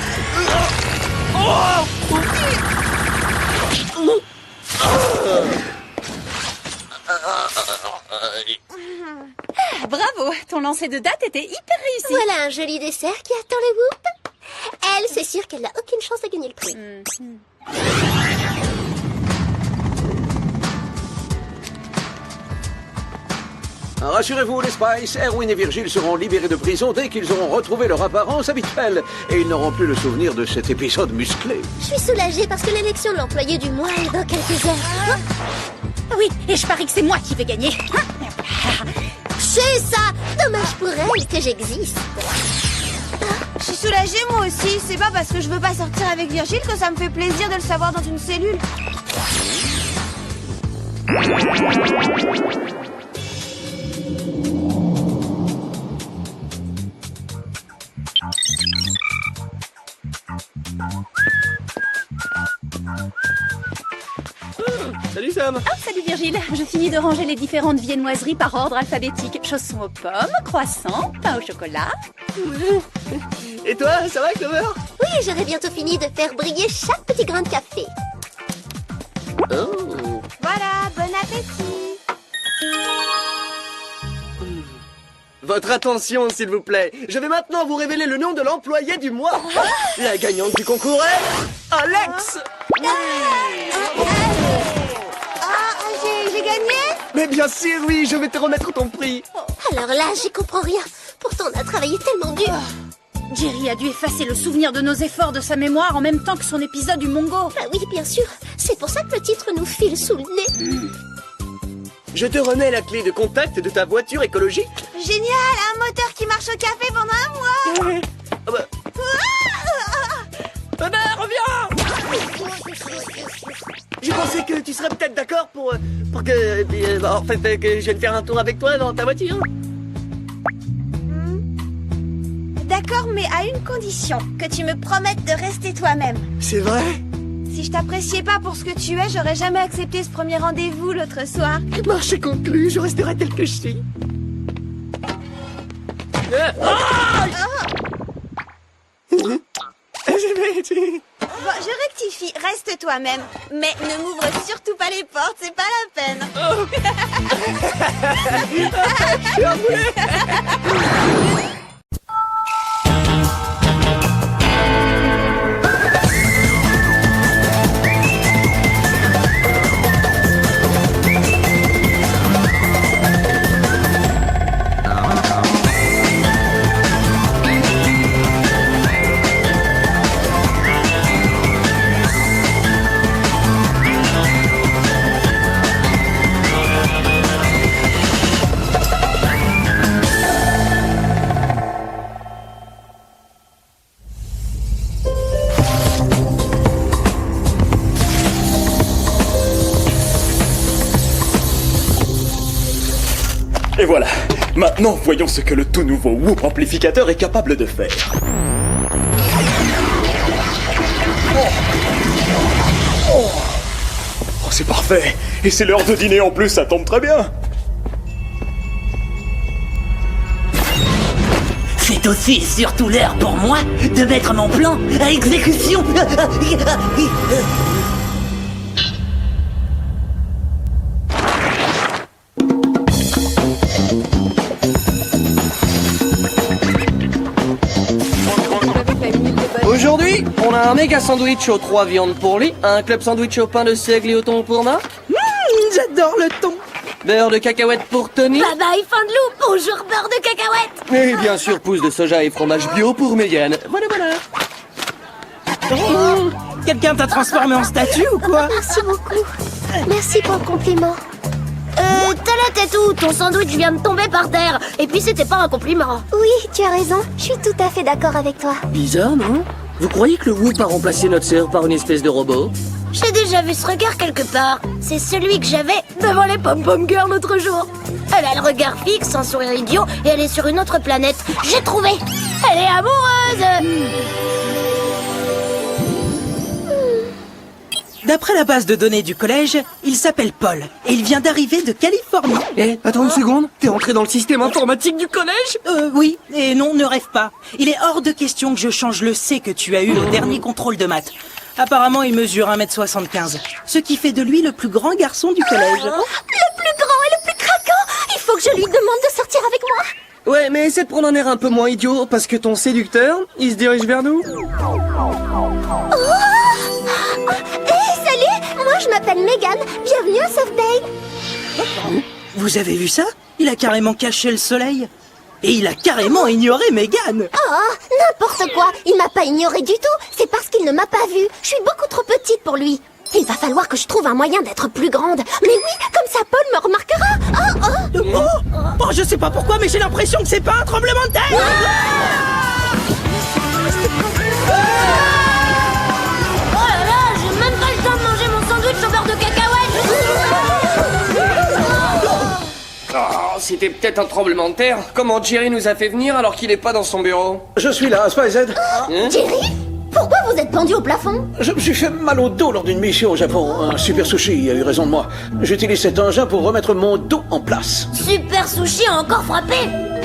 Bravo, ton lancer de date était hyper réussi. Voilà un joli dessert qui attend le whoop. Elle, c'est sûr qu'elle n'a aucune chance de gagner le prix. Rassurez-vous, les Spice, Erwin et Virgile seront libérés de prison dès qu'ils auront retrouvé leur apparence habituelle. Et ils n'auront plus le souvenir de cet épisode musclé. Je suis soulagée parce que l'élection de l'employé du mois est dans quelques heures. Oui, et je parie que c'est moi qui vais gagner. C'est ça. Dommage pour elle que j'existe. Je suis soulagée moi aussi, c'est pas parce que je veux pas sortir avec Virgile que ça me fait plaisir de le savoir dans une cellule. Salut Sam. Oh, salut Virgile. Je finis de ranger les différentes viennoiseries par ordre alphabétique. Chaussons aux pommes, croissants, pain au chocolat. Et toi, ça va, Clover? Oui, j'aurai bientôt fini de faire briller chaque petit grain de café. Oh. Voilà, bon appétit. Votre attention, s'il vous plaît. Je vais maintenant vous révéler le nom de l'employé du mois. La gagnante du concours est... Alex. J'ai gagné? Mais bien sûr, oui, je vais te remettre ton prix. Alors là, j'y comprends rien. Pourtant, on a travaillé tellement dur. Jerry a dû effacer le souvenir de nos efforts de sa mémoire en même temps que son épisode du Mongo. Bah oui, bien sûr. C'est pour ça que le titre nous file sous le nez. Je te remets la clé de contact de ta voiture écologique. Génial, un moteur qui marche au café pendant un mois. Ah bah... reviens. Je pensais que tu serais peut-être d'accord pour que... en fait, que je vienne faire un tour avec toi dans ta voiture. D'accord, mais à une condition, que tu me promettes de rester toi-même. C'est vrai? Si je t'appréciais pas pour ce que tu es, j'aurais jamais accepté ce premier rendez-vous l'autre soir. Marché conclu, je resterai tel que je suis. Bon, je rectifie, reste toi-même. Mais ne m'ouvre surtout pas les portes, c'est pas la peine. Et voilà, maintenant voyons ce que le tout nouveau Whoop amplificateur est capable de faire. Oh, c'est parfait. Et c'est l'heure de dîner en plus, ça tombe très bien. C'est aussi et surtout l'heure pour moi de mettre mon plan à exécution. Aujourd'hui, on a un méga sandwich aux 3 viandes pour lui, un club sandwich au pain de seigle et au thon pour Marc. J'adore le thon. Beurre de cacahuète pour Tony. Bye bye, fin de loup. Bonjour, beurre de cacahuète. Et bien sûr, pousse de soja et fromage bio pour Mégane. Voilà, voilà. Oh, quelqu'un t'a transformé en statue ou quoi? Merci beaucoup. Merci pour le compliment. T'as la tête où? Ton sandwich vient de tomber par terre. Et puis c'était pas un compliment. Oui, tu as raison. Je suis tout à fait d'accord avec toi. Bizarre, non? Vous croyez que le Whoop a remplacé notre sœur par une espèce de robot? J'ai déjà vu ce regard quelque part. C'est celui que j'avais devant les pom-pom girls l'autre jour. Elle a le regard fixe, un sourire idiot, et elle est sur une autre planète. J'ai trouvé. Elle est amoureuse. D'après la base de données du collège, il s'appelle Paul et il vient d'arriver de Californie. Eh, attends une seconde, t'es entré dans le système informatique du collège? Oui, et non, ne rêve pas. Il est hors de question que je change le C que tu as eu au dernier contrôle de maths. Apparemment, il mesure 1m75, ce qui fait de lui le plus grand garçon du collège. Le plus grand et le plus craquant. Il faut que je lui demande de sortir avec moi. Ouais, mais essaie de prendre un air un peu moins idiot, parce que ton séducteur, il se dirige vers nous. Salut, moi je m'appelle Mégane. Bienvenue à Soft Day. Vous avez vu ça? Il a carrément caché le soleil. Et il a carrément ignoré Mégane. Oh, n'importe quoi. Il m'a pas ignoré du tout. C'est parce qu'il ne m'a pas vue. Je suis beaucoup trop petite pour lui. Il va falloir que je trouve un moyen d'être plus grande. Mais oui, comme ça Paul me remarquera. Oh, je sais pas pourquoi, mais j'ai l'impression que c'est pas un tremblement de terre. Oh là là, j'ai même pas le temps de manger mon sandwich au beurre de cacahuète. Oh, c'était peut-être un tremblement de terre. Comment Jerry nous a fait venir alors qu'il est pas dans son bureau? Je suis là, Spy Z. Jerry? Pourquoi vous êtes pendu au plafond? Je me suis fait mal au dos lors d'une mission au Japon. Un Super Sushi a eu raison de moi. J'utilise cet engin pour remettre mon dos en place. Super Sushi a encore frappé.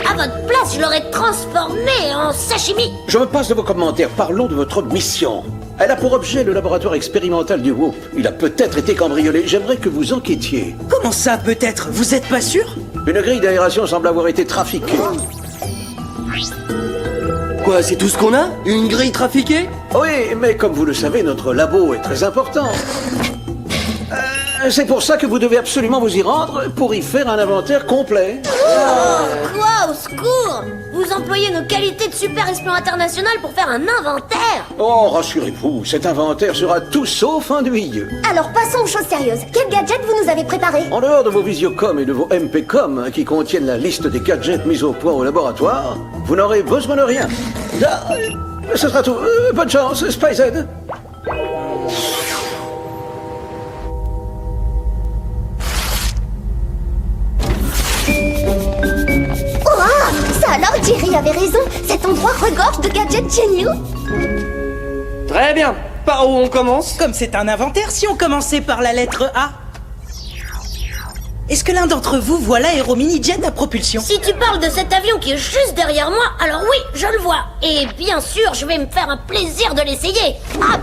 À votre place, je l'aurais transformé en sashimi. Je me passe de vos commentaires. Parlons de votre mission. Elle a pour objet le laboratoire expérimental du Whoop. Il a peut-être été cambriolé. J'aimerais que vous enquêtiez. Comment ça, peut-être? Vous êtes pas sûr? Une grille d'aération semble avoir été trafiquée. Quoi, c'est tout ce qu'on a? Une grille trafiquée? Oui, mais comme vous le savez, notre labo est très important. C'est pour ça que vous devez absolument vous y rendre pour y faire un inventaire complet. Quoi, au secours? Vous employez nos qualités de super espion international pour faire un inventaire? Oh, rassurez-vous, cet inventaire sera tout sauf ennuyeux. Alors passons aux choses sérieuses. Quel gadget vous nous avez préparé? En dehors de vos Visiocom et de vos MPcom qui contiennent la liste des gadgets mis au point au laboratoire, vous n'aurez besoin de rien. Ce sera tout. Bonne chance, SpyZ. Ça alors, Jerry avait raison. Cet endroit regorge de gadgets géniaux. Très bien. Par où on commence? Comme c'est un inventaire, si on commençait par la lettre A. Est-ce que l'un d'entre vous voit l'aéro mini-jet à propulsion? Si tu parles de cet avion qui est juste derrière moi, alors oui, je le vois. Et bien sûr, je vais me faire un plaisir de l'essayer. Hop!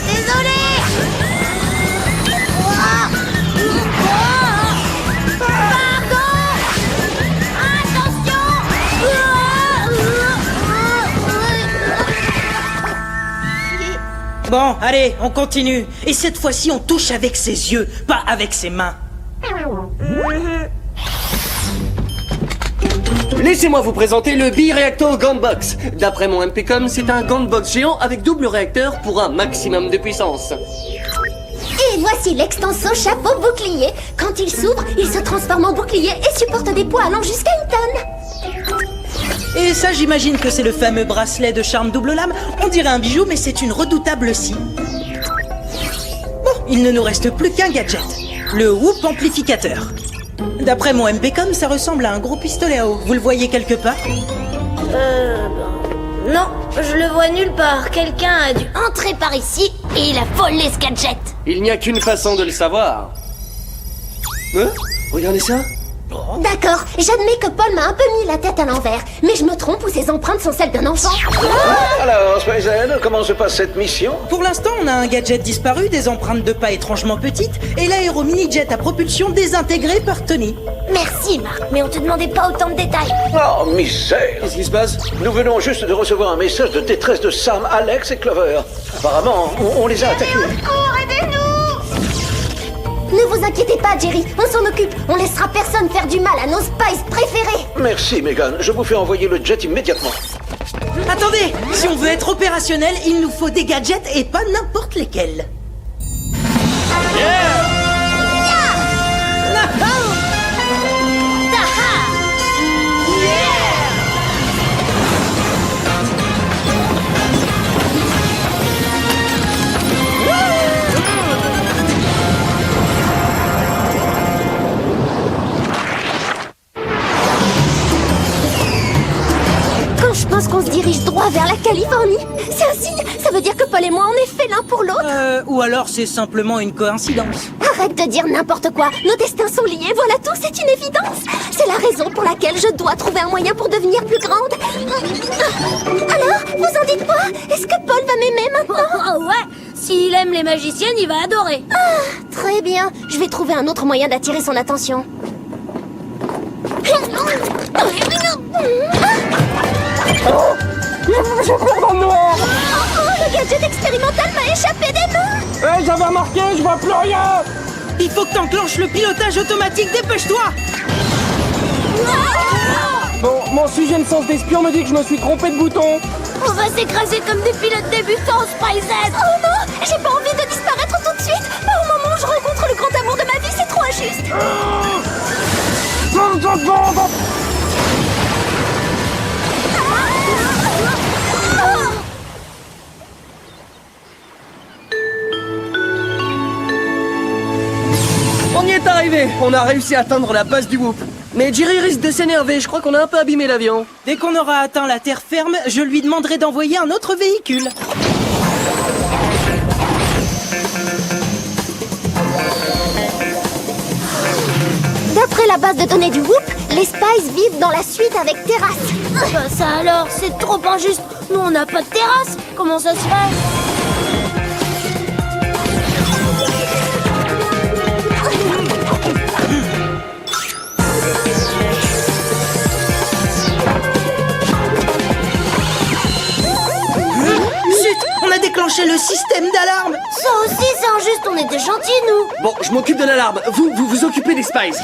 Désolé! Bon, allez, on continue. Et cette fois-ci, on touche avec ses yeux, pas avec ses mains. Laissez-moi vous présenter le Bi-Reactor Gunbox. D'après mon MPcom, c'est un gunbox géant avec double réacteur pour un maximum de puissance. Et voici l'extenso chapeau bouclier. Quand il s'ouvre, il se transforme en bouclier et supporte des poids allant jusqu'à 1 tonne. Et ça, j'imagine que c'est le fameux bracelet de charme double lame. On dirait un bijou, mais c'est une redoutable scie. Bon, il ne nous reste plus qu'un gadget. Le Whoop amplificateur. D'après mon MPcom, ça ressemble à un gros pistolet à eau. Vous le voyez quelque part? Non, je le vois nulle part. Quelqu'un a dû entrer par ici et il a volé ce gadget. Il n'y a qu'une façon de le savoir. Hein? Regardez ça. D'accord, j'admets que Paul m'a un peu mis la tête à l'envers. Mais je me trompe ou ces empreintes sont celles d'un enfant? Alors, SpyZ, comment se passe cette mission? Pour l'instant, on a un gadget disparu, des empreintes de pas étrangement petites, et l'aéro mini-jet à propulsion désintégré par Tony. Merci, Marc, mais on te demandait pas autant de détails. Oh, misère! Qu'est-ce qui se passe? Nous venons juste de recevoir un message de détresse de Sam, Alex et Clover. Apparemment, on les a attaqués. Aidez-nous! Ne vous inquiétez pas, Jerry, on s'en occupe. On laissera personne faire du mal à nos spies préférés. Merci, Megan. Je vous fais envoyer le jet immédiatement. Attendez, si on veut être opérationnel, il nous faut des gadgets et pas n'importe lesquels. Quand je pense qu'on se dirige droit vers la Californie, c'est un signe. Ça veut dire que Paul et moi, on est faits l'un pour l'autre. Ou alors c'est simplement une coïncidence. Arrête de dire n'importe quoi. Nos destins sont liés, voilà tout, c'est une évidence. C'est la raison pour laquelle je dois trouver un moyen pour devenir plus grande. Alors, vous en dites quoi? Est-ce que Paul va m'aimer maintenant? Oh ouais, s'il aime les magiciennes, il va adorer. Ah, très bien. Je vais trouver un autre moyen d'attirer son attention. Je cours dans le noir. Oh, le gadget expérimental m'a échappé des mains. J'avais remarqué, je vois plus rien. Il faut que t'enclenches le pilotage automatique, dépêche-toi. Bon, mon sixième sens d'espion me dit que je me suis trompé de bouton. On va s'écraser comme des pilotes débutants, SpyZ. Oh non, j'ai pas envie de disparaître tout de suite. Pas au moment où je rencontre le grand amour de ma vie, c'est trop injuste. On y est arrivé. On a réussi à atteindre la base du Whoop. Mais Jerry risque de s'énerver, je crois qu'on a un peu abîmé l'avion. Dès qu'on aura atteint la terre ferme, je lui demanderai d'envoyer un autre véhicule. D'après la base de données du Whoop, les Spies vivent dans la suite avec terrasse. Bah ça alors, c'est trop injuste. Nous, on n'a pas de terrasse. Comment ça se fait? On a déclenché le système d'alarme. Ça aussi, c'est injuste. On est des gentils, nous. Bon, je m'occupe de l'alarme. Vous vous occupez des Spies.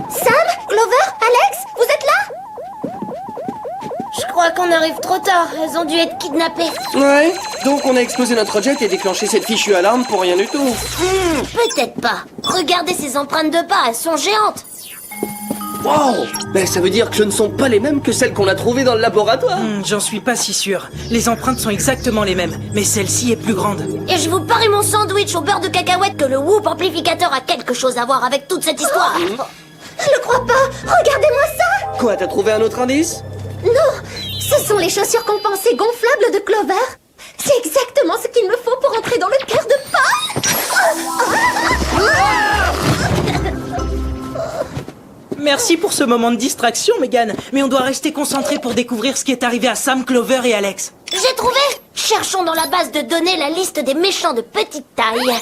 Sam, Clover, Alex, vous êtes là? Je crois qu'on arrive trop tard. Elles ont dû être kidnappées. Ouais, donc on a explosé notre jet et déclenché cette fichue alarme pour rien du tout. Peut-être pas. Regardez ces empreintes de pas, elles sont géantes. Wow! Ben ça veut dire que ce ne sont pas les mêmes que celles qu'on a trouvées dans le laboratoire. J'en suis pas si sûr. Les empreintes sont exactement les mêmes, mais celle-ci est plus grande. Et je vous parie mon sandwich au beurre de cacahuète que le Whoop amplificateur a quelque chose à voir avec toute cette histoire. Je le crois pas. Regardez-moi ça. Quoi, t'as trouvé un autre indice? Non, ce sont les chaussures compensées gonflables de Clover. C'est exactement ce qu'il me faut pour entrer dans le cœur de pas. Merci pour ce moment de distraction, Megan. Mais on doit rester concentré pour découvrir ce qui est arrivé à Sam, Clover et Alex. J'ai trouvé. Cherchons dans la base de données la liste des méchants de petite taille.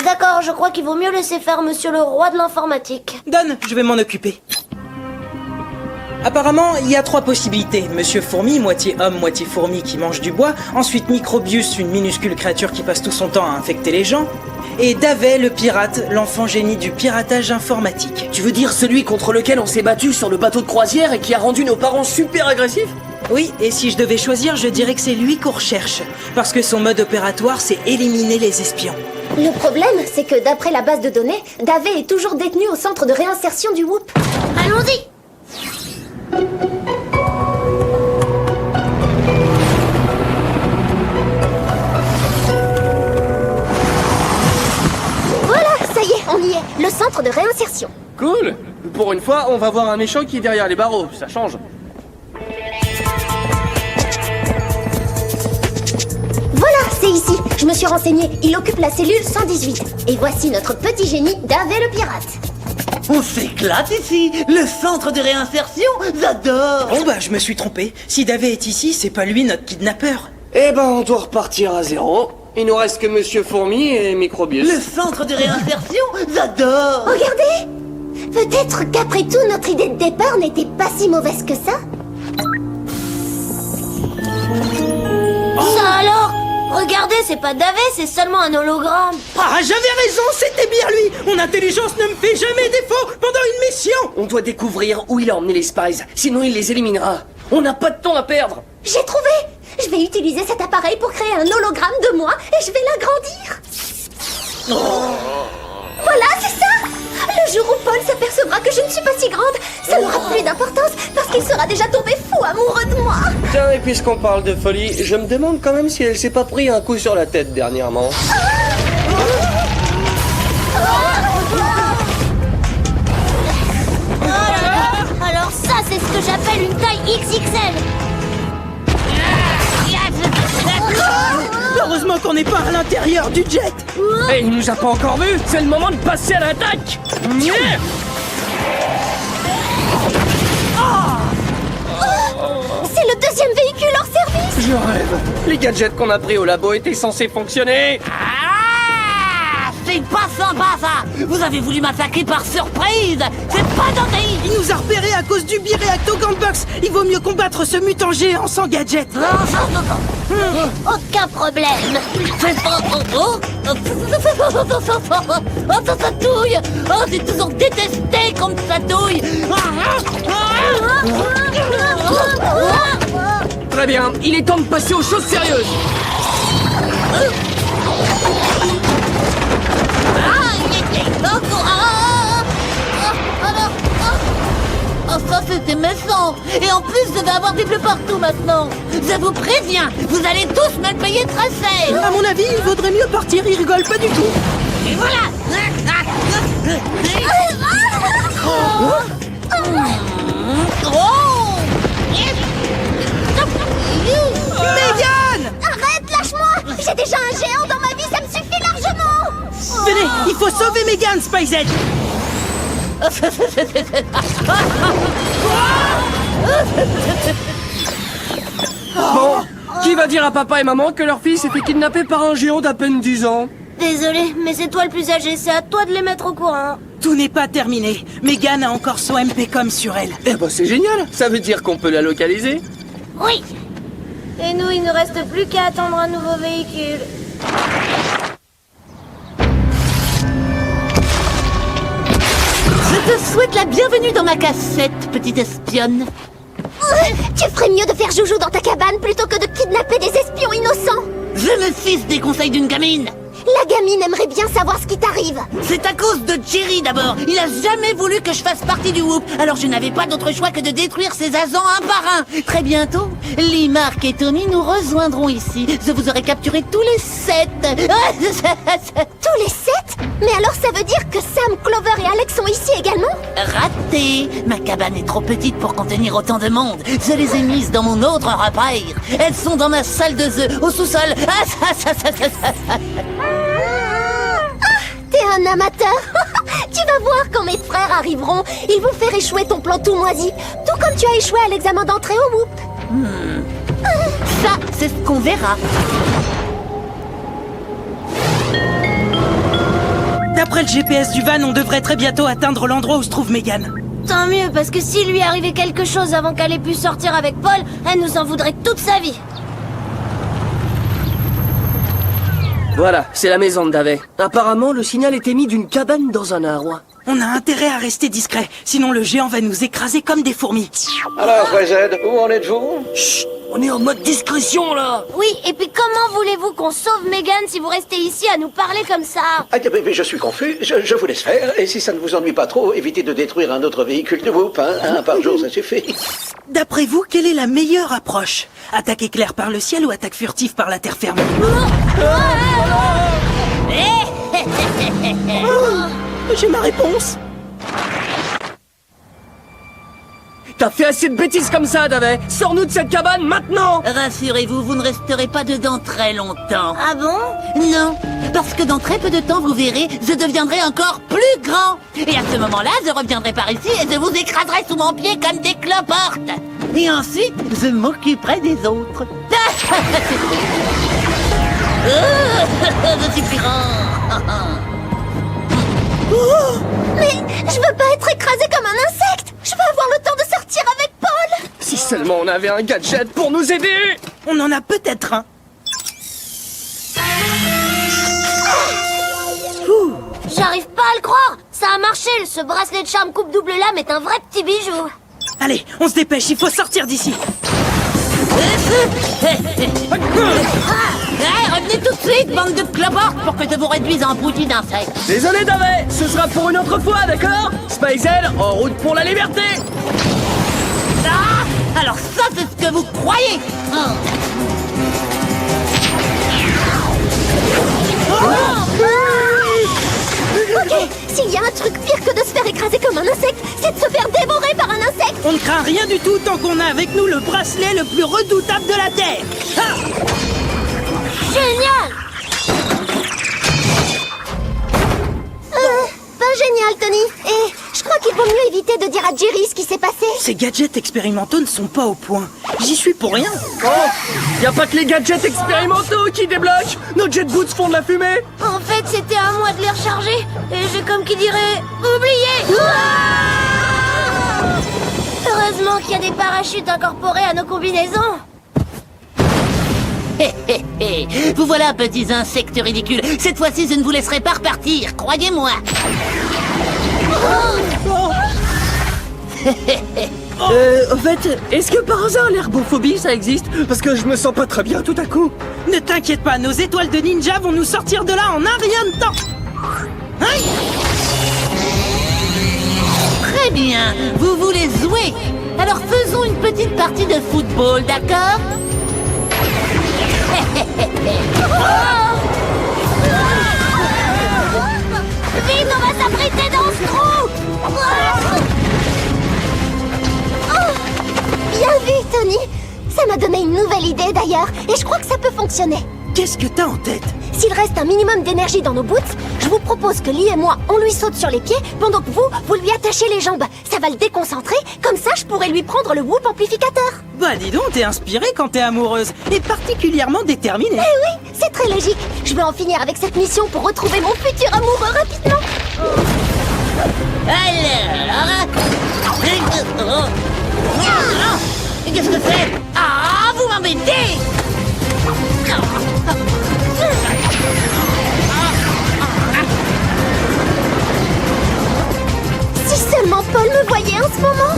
D'accord, je crois qu'il vaut mieux laisser faire monsieur le roi de l'informatique. Donne, je vais m'en occuper. Apparemment, il y a 3 possibilités. Monsieur Fourmi, moitié homme, moitié fourmi qui mange du bois. Ensuite, Microbius, une minuscule créature qui passe tout son temps à infecter les gens. Et Davey, le pirate, l'enfant génie du piratage informatique. Tu veux dire celui contre lequel on s'est battu sur le bateau de croisière et qui a rendu nos parents super agressifs? Oui, et si je devais choisir, je dirais que c'est lui qu'on recherche. Parce que son mode opératoire, c'est éliminer les espions. Le problème, c'est que d'après la base de données, Davey est toujours détenu au centre de réinsertion du Whoop. Allons-y! Voilà, ça y est, on y est. Le centre de réinsertion. Cool. Pour une fois, on va voir un méchant qui est derrière les barreaux. Ça change. Voilà, c'est ici. Je me suis renseignée. Il occupe la cellule 118. Et voici notre petit génie, Davey le pirate. On s'éclate ici. Le centre de réinsertion, j'adore. Bon bah, je me suis trompé. Si Davey est ici, c'est pas lui notre kidnappeur. Eh ben, on doit repartir à zéro. Il nous reste que Monsieur Fourmi et Microbius. Le centre de réinsertion, j'adore. Regardez. Peut-être qu'après tout, notre idée de départ n'était pas si mauvaise que ça. Ça alors? Regardez, c'est pas Davey, c'est seulement un hologramme. Ah, j'avais raison, c'était bien lui. Mon intelligence ne me fait jamais défaut pendant une mission. On doit découvrir où il a emmené les Spies, sinon il les éliminera. On n'a pas de temps à perdre. J'ai trouvé. Je vais utiliser cet appareil pour créer un hologramme de moi et je vais l'agrandir. Voilà, c'est ça. Le jour où Paul s'apercevra que je ne suis pas si grande, ça n'aura plus d'importance parce qu'il sera déjà tombé fou amoureux de moi. Tiens, et puisqu'on parle de folie, je me demande quand même si elle s'est pas pris un coup sur la tête dernièrement. Alors ça, c'est ce que j'appelle une taille XXL. Heureusement qu'on n'est pas à l'intérieur du jet. Et il nous a pas encore vus. C'est le moment de passer à l'attaque. C'est le deuxième véhicule hors service. Je rêve. Les gadgets qu'on a pris au labo étaient censés fonctionner. C'est pas sympa ça. Vous avez voulu m'attaquer par surprise. C'est pas gentil. Il nous a repérés à cause du Bireacto Gangbox. Il vaut mieux combattre ce mutant géant sans gadget. Aucun problème. Oh, ça touille. Oh, j'ai toujours détesté comme ça touille. Très bien, il est temps de passer aux choses sérieuses. Oh, ça c'était méchant. Et en plus, je vais avoir des bleus partout maintenant. Je vous préviens, vous allez tous me le payer très cher. À mon avis, il vaudrait mieux partir, il rigole pas du tout. Et voilà. Mégane! Arrête, lâche-moi! J'ai déjà un géant dans ma vie, ça me suffit largement! Venez, il faut sauver Mégane, Spice-Edge! Bon, qui va dire à papa et maman que leur fils s'est fait kidnapper par un géant d'à peine 10 ans? Désolé, mais c'est toi le plus âgé, c'est à toi de les mettre au courant. Tout n'est pas terminé. Mégane a encore son MP-com sur elle. Eh ben c'est génial, ça veut dire qu'on peut la localiser. Oui. Et nous, il ne reste plus qu'à attendre un nouveau véhicule. Je te souhaite la bienvenue dans ma cassette, petite espionne. Tu ferais mieux de faire joujou dans ta cabane plutôt que de kidnapper des espions innocents. Je me fiche des conseils d'une gamine. La gamine aimerait bien savoir ce qui t'arrive. C'est à cause de Jerry d'abord. Il a jamais voulu que je fasse partie du Whoop. Alors je n'avais pas d'autre choix que de détruire ses agents un par un. Très bientôt, Lee, Mark et Tony nous rejoindront ici. Je vous aurai capturé tous les 7. Tous les 7? Mais alors ça veut dire que Sam, Clover et Alex sont ici également? Raté. Ma cabane est trop petite pour contenir autant de monde. Je les ai mises dans mon autre repère. Elles sont dans ma salle de jeu, au sous-sol. T'es un amateur. Tu vas voir quand mes frères arriveront. Ils vont faire échouer ton plan tout moisi. Tout comme tu as échoué à l'examen d'entrée au Whoop. Ça, c'est ce qu'on verra. D'après le GPS du van, on devrait très bientôt atteindre l'endroit où se trouve Mégane. Tant mieux, parce que s'il lui arrivait quelque chose avant qu'elle ait pu sortir avec Paul, elle nous en voudrait toute sa vie. Voilà, c'est la maison de Davey. Apparemment, le signal est émis d'une cabane dans un arbre. On a intérêt à rester discret, sinon le géant va nous écraser comme des fourmis. Alors, Fred, où en êtes-vous? Chut, on est en mode discrétion, là. Oui, et puis comment voulez-vous qu'on sauve Mégane si vous restez ici à nous parler comme ça? Ah, mais je suis confus, je vous laisse faire, et si ça ne vous ennuie pas trop, évitez de détruire un autre véhicule de Whoop, hein, un par jour, ça suffit. D'après vous, quelle est la meilleure approche? Attaque éclair par le ciel ou attaque furtive par la terre ferme? J'ai ma réponse. T'as fait assez de bêtises comme ça, Davey. Sors-nous de cette cabane maintenant. Rassurez-vous, vous ne resterez pas dedans très longtemps. Ah bon? Non, parce que dans très peu de temps, vous verrez, je deviendrai encore plus grand. Et à ce moment-là, je reviendrai par ici et je vous écraserai sous mon pied comme des cloportes. Et ensuite, je m'occuperai des autres. Je suis plus grand. Mais je veux pas être écrasée comme un insecte. Je veux avoir le temps de sortir avec Paul. Si seulement on avait un gadget pour nous aider. On en a peut-être un. J'arrive pas à le croire. Ça a marché, ce bracelet de charme coupe double lame est un vrai petit bijou. Allez, on se dépêche, il faut sortir d'ici. Revenez tout de suite, bande de cloportes, pour que je vous réduise en bouillie d'insectes. Désolé, Davey. Ce sera pour une autre fois, d'accord? Spice-L, en route pour la liberté. Ah, alors ça, c'est ce que vous croyez. Ok, s'il y a un truc pire que de se faire écraser comme un insecte, c'est de se faire dévorer par un insecte. On ne craint rien du tout tant qu'on a avec nous le bracelet le plus redoutable de la Terre. Ah! Génial! Pas génial, Tony. Et je crois qu'il vaut mieux éviter de dire à Jerry ce qui s'est passé. Ces gadgets expérimentaux ne sont pas au point. J'y suis pour rien. Oh, y a pas que les gadgets expérimentaux qui débloquent. Nos jet boots font de la fumée. En fait, c'était à moi de les recharger. Et j'ai comme qui dirait... oublié. Heureusement qu'il y a des parachutes incorporés à nos combinaisons. Vous voilà, petits insectes ridicules. Cette fois-ci, je ne vous laisserai pas repartir, croyez-moi. Au fait, est-ce que par hasard l'herbophobie ça existe? Parce que je me sens pas très bien tout à coup. Ne t'inquiète pas, nos étoiles de ninja vont nous sortir de là en un rien de temps. Hein? Très bien, vous voulez jouer. Alors faisons une petite partie de football, d'accord? Vite, on va s'abriter dans Ça m'a donné une nouvelle idée d'ailleurs, et je crois que ça peut fonctionner. Qu'est-ce que t'as en tête? S'il reste un minimum d'énergie dans nos boots, je vous propose que Lee et moi, on lui saute sur les pieds, pendant que vous lui attachez les jambes. Ça va le déconcentrer, comme ça je pourrai lui prendre le whoop amplificateur. Bah dis donc, t'es inspirée quand t'es amoureuse, et particulièrement déterminée. Eh oui, c'est très logique. Je veux en finir avec cette mission pour retrouver mon futur amoureux rapidement. Alors... Qu'est-ce que c'est? Ah, vous m'embêtez! Si seulement Paul me voyait en ce moment.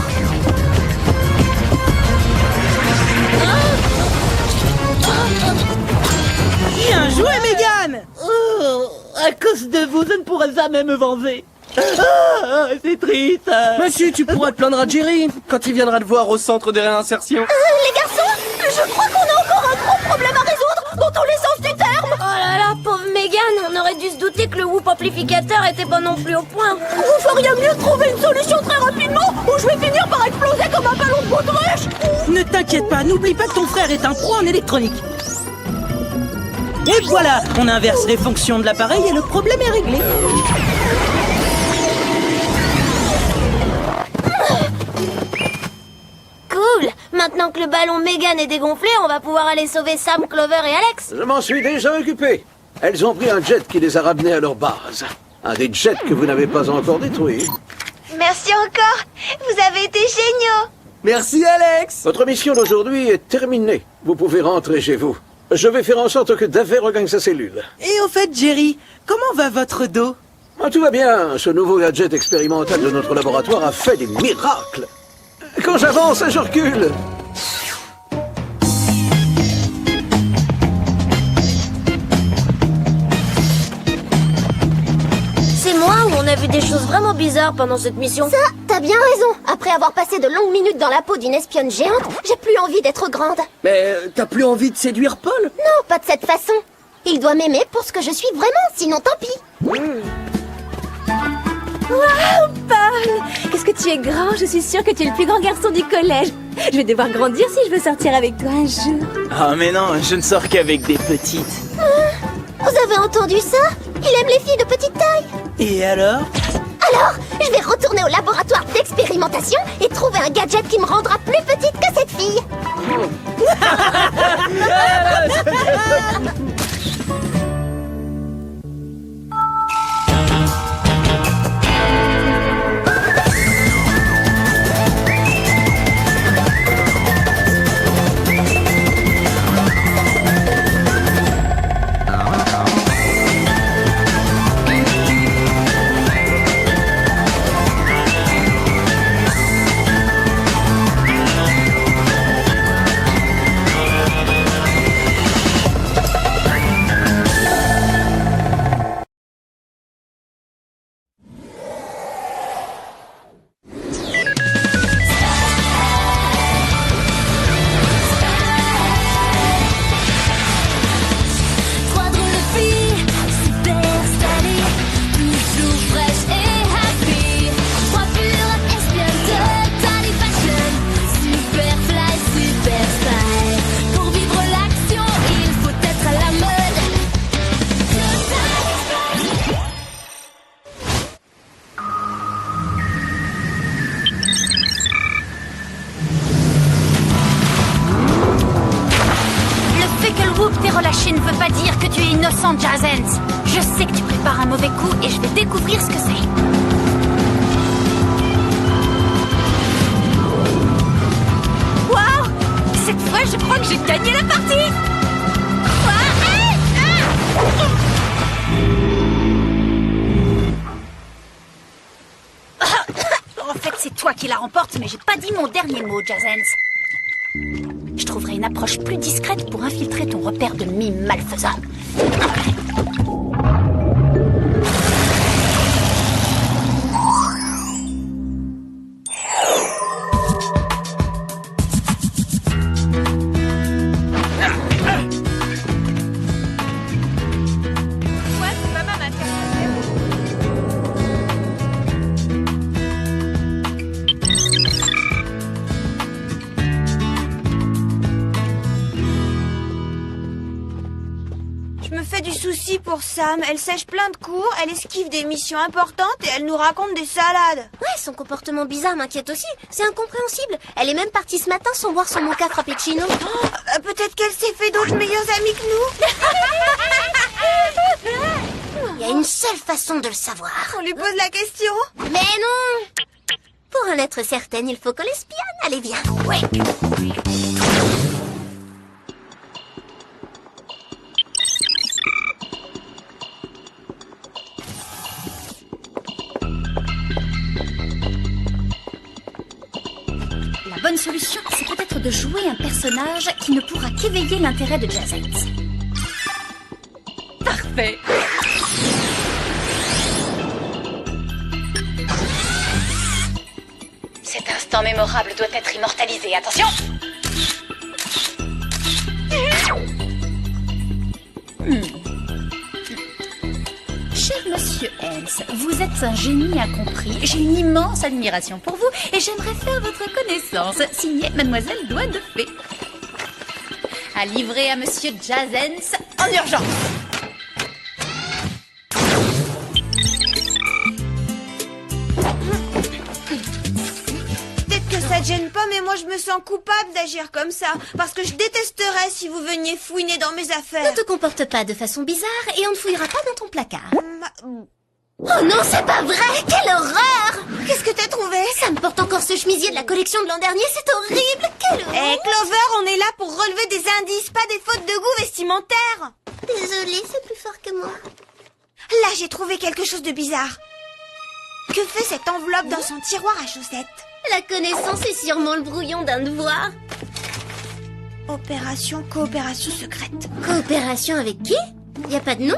Bien joué, Mégane! Oh, à cause de vous, je ne pourrai jamais me venger. Ah, c'est triste. Mais si, tu pourras te plaindre à Jerry quand il viendra te voir au centre de réinsertion. Les garçons, je crois qu'on a encore un gros problème à résoudre dans tous les sens du terme. Oh là là, pauvre Mégane, on aurait dû se douter que le whoop amplificateur était pas non plus au point. Vous feriez mieux de trouver une solution très rapidement ou je vais finir par exploser comme un ballon de baudruche. Ne t'inquiète pas, n'oublie pas que ton frère est un pro en électronique. Et voilà, on inverse les fonctions de l'appareil et le problème est réglé. Cool. Maintenant que le ballon Mégane est dégonflé, on va pouvoir aller sauver Sam, Clover et Alex. Je m'en suis déjà occupé. Elles ont pris un jet qui les a ramenées à leur base. Un des jets que vous n'avez pas encore détruit. Merci encore. Vous avez été géniaux. Merci, Alex. Votre mission d'aujourd'hui est terminée. Vous pouvez rentrer chez vous. Je vais faire en sorte que Davey regagne sa cellule. Et au fait, Jerry, comment va votre dos? Ah, tout va bien. Ce nouveau gadget expérimental de notre laboratoire a fait des miracles. Quand j'avance, je recule. C'est moi ou on a vu des choses vraiment bizarres pendant cette mission? Ça, t'as bien raison. Après avoir passé de longues minutes dans la peau d'une espionne géante, j'ai plus envie d'être grande. Mais t'as plus envie de séduire Paul? Non, pas de cette façon. Il doit m'aimer pour ce que je suis vraiment, sinon tant pis. Waouh, Paul! Qu'est-ce que tu es grand! Je suis sûre que tu es le plus grand garçon du collège. Je vais devoir grandir si je veux sortir avec toi un jour. Ah mais non, je ne sors qu'avec des petites. Vous avez entendu ça? Il aime les filles de petite taille. Et alors? Alors, je vais retourner au laboratoire d'expérimentation et trouver un gadget qui me rendra plus petite que cette fille. relâché ne veut pas dire que tu es innocent, Jazens. Je sais que tu prépares un mauvais coup et je vais découvrir ce que c'est. Waouh! Cette fois, je crois que j'ai gagné la partie! En fait, c'est toi qui la remporte, mais j'ai pas dit mon dernier mot, Jazens. Je trouverai une approche plus discrète pour infiltrer ton repère de mime malfaisant. Je me fais du souci pour Sam. Elle sèche plein de cours, elle esquive des missions importantes et elle nous raconte des salades. Ouais, son comportement bizarre m'inquiète aussi. C'est incompréhensible. Elle est même partie ce matin sans boire son mocha frappuccino. Peut-être qu'elle s'est fait d'autres meilleurs amis que nous. Il y a une seule façon de le savoir. On lui pose la question? Mais non! Pour en être certaine, il faut qu'on l'espionne. Allez, viens. Ouais. La bonne solution, c'est peut-être de jouer un personnage qui ne pourra qu'éveiller l'intérêt de Jazette. Parfait. Cet instant mémorable doit être immortalisé. Attention! Cher monsieur Helms, vous êtes un génie incompris. J'ai une immense admiration pour vous et j'aimerais faire votre connaissance. Signé Mademoiselle Doigt de Fée. À livrer à monsieur Jazens en urgence. Ça te gêne pas, mais moi je me sens coupable d'agir comme ça. Parce que je détesterais si vous veniez fouiner dans mes affaires. Ne te comporte pas de façon bizarre et on ne fouillera pas dans ton placard. Oh non, c'est pas vrai! Quelle horreur! Qu'est-ce que t'as trouvé? Ça me porte encore ce chemisier de la collection de l'an dernier, c'est horrible! Quelle horreur! Eh, Clover, on est là pour relever des indices, pas des fautes de goût vestimentaires. Désolée, c'est plus fort que moi. Là, j'ai trouvé quelque chose de bizarre. Que fait cette enveloppe dans son tiroir à chaussettes? La connaissance est sûrement le brouillon d'un devoir. Opération coopération secrète. Coopération avec qui? Y a pas de nom?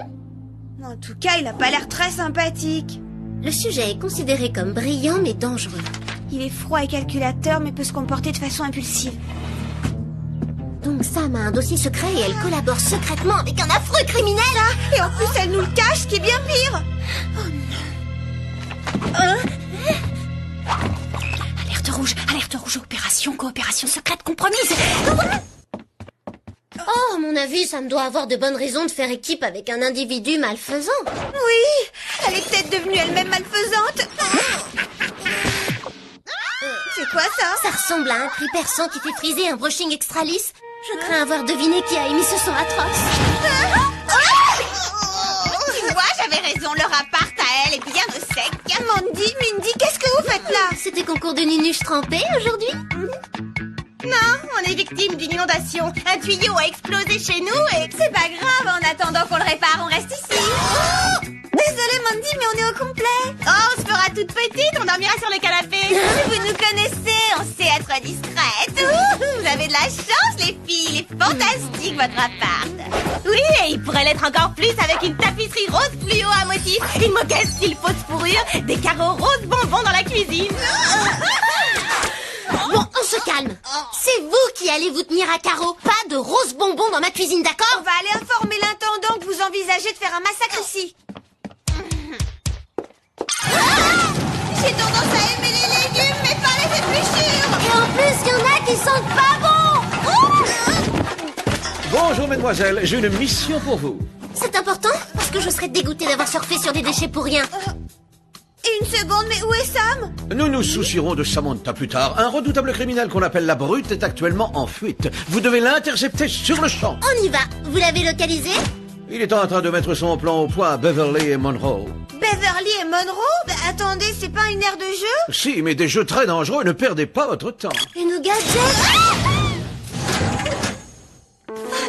En tout cas, il a pas l'air très sympathique. Le sujet est considéré comme brillant mais dangereux. Il est froid et calculateur mais peut se comporter de façon impulsive. Donc Sam a un dossier secret et elle collabore secrètement avec un affreux criminel. Ah, et en plus elle nous le cache, ce qui est bien pire. Oh non. Alerte rouge, opération, coopération secrète compromise. Oh, à mon avis, Sam doit avoir de bonnes raisons de faire équipe avec un individu malfaisant. Oui, elle est peut-être devenue elle-même malfaisante. C'est quoi ça? Ça ressemble à un cri perçant qui fait friser un brushing extra lisse. Je crains avoir deviné qui a émis ce son atroce. Tu vois, j'avais raison, leur appart à elle est bien au sec. Mindy, qu'est-ce que vous faites là? C'était concours de nunuche trempée aujourd'hui? Non, on est victime d'une inondation. Un tuyau a explosé chez nous et... C'est pas grave, en attendant qu'on le répare, on reste ici. Désolée Mandy, mais on est au complet. Oh, on se fera toute petite, on dormira sur le canapé. Vous nous connaissez, on sait être discrète. Vous avez de la chance les filles, il est fantastique votre appart. Oui, et il pourrait l'être encore plus avec une tapisserie rose fluo à motif, une moquette style fausse fourrure, des carreaux roses bonbons dans la cuisine. Bon, on se calme. C'est vous qui allez vous tenir à carreau. Pas de roses bonbons dans ma cuisine, d'accord? On va aller informer l'intendant que vous envisagez de faire un massacre ici. J'ai tendance à aimer les légumes, mais pas les épluchures. Et en plus, il y en a qui sentent pas bon. Bonjour, mesdemoiselles. J'ai une mission pour vous. C'est important? Parce que je serais dégoûtée d'avoir surfé sur des déchets pour rien. Une seconde, mais où est Sam? Nous nous soucierons de Samantha plus tard. Un redoutable criminel qu'on appelle la Brute est actuellement en fuite. Vous devez l'intercepter sur le champ. On y va. Vous l'avez localisé? Il est en train de mettre son plan au point à Beverly et Monroe. Beverly et Monroe? Attendez, c'est pas une aire de jeu? Si, mais des jeux très dangereux, ne perdez pas votre temps. Une gadget?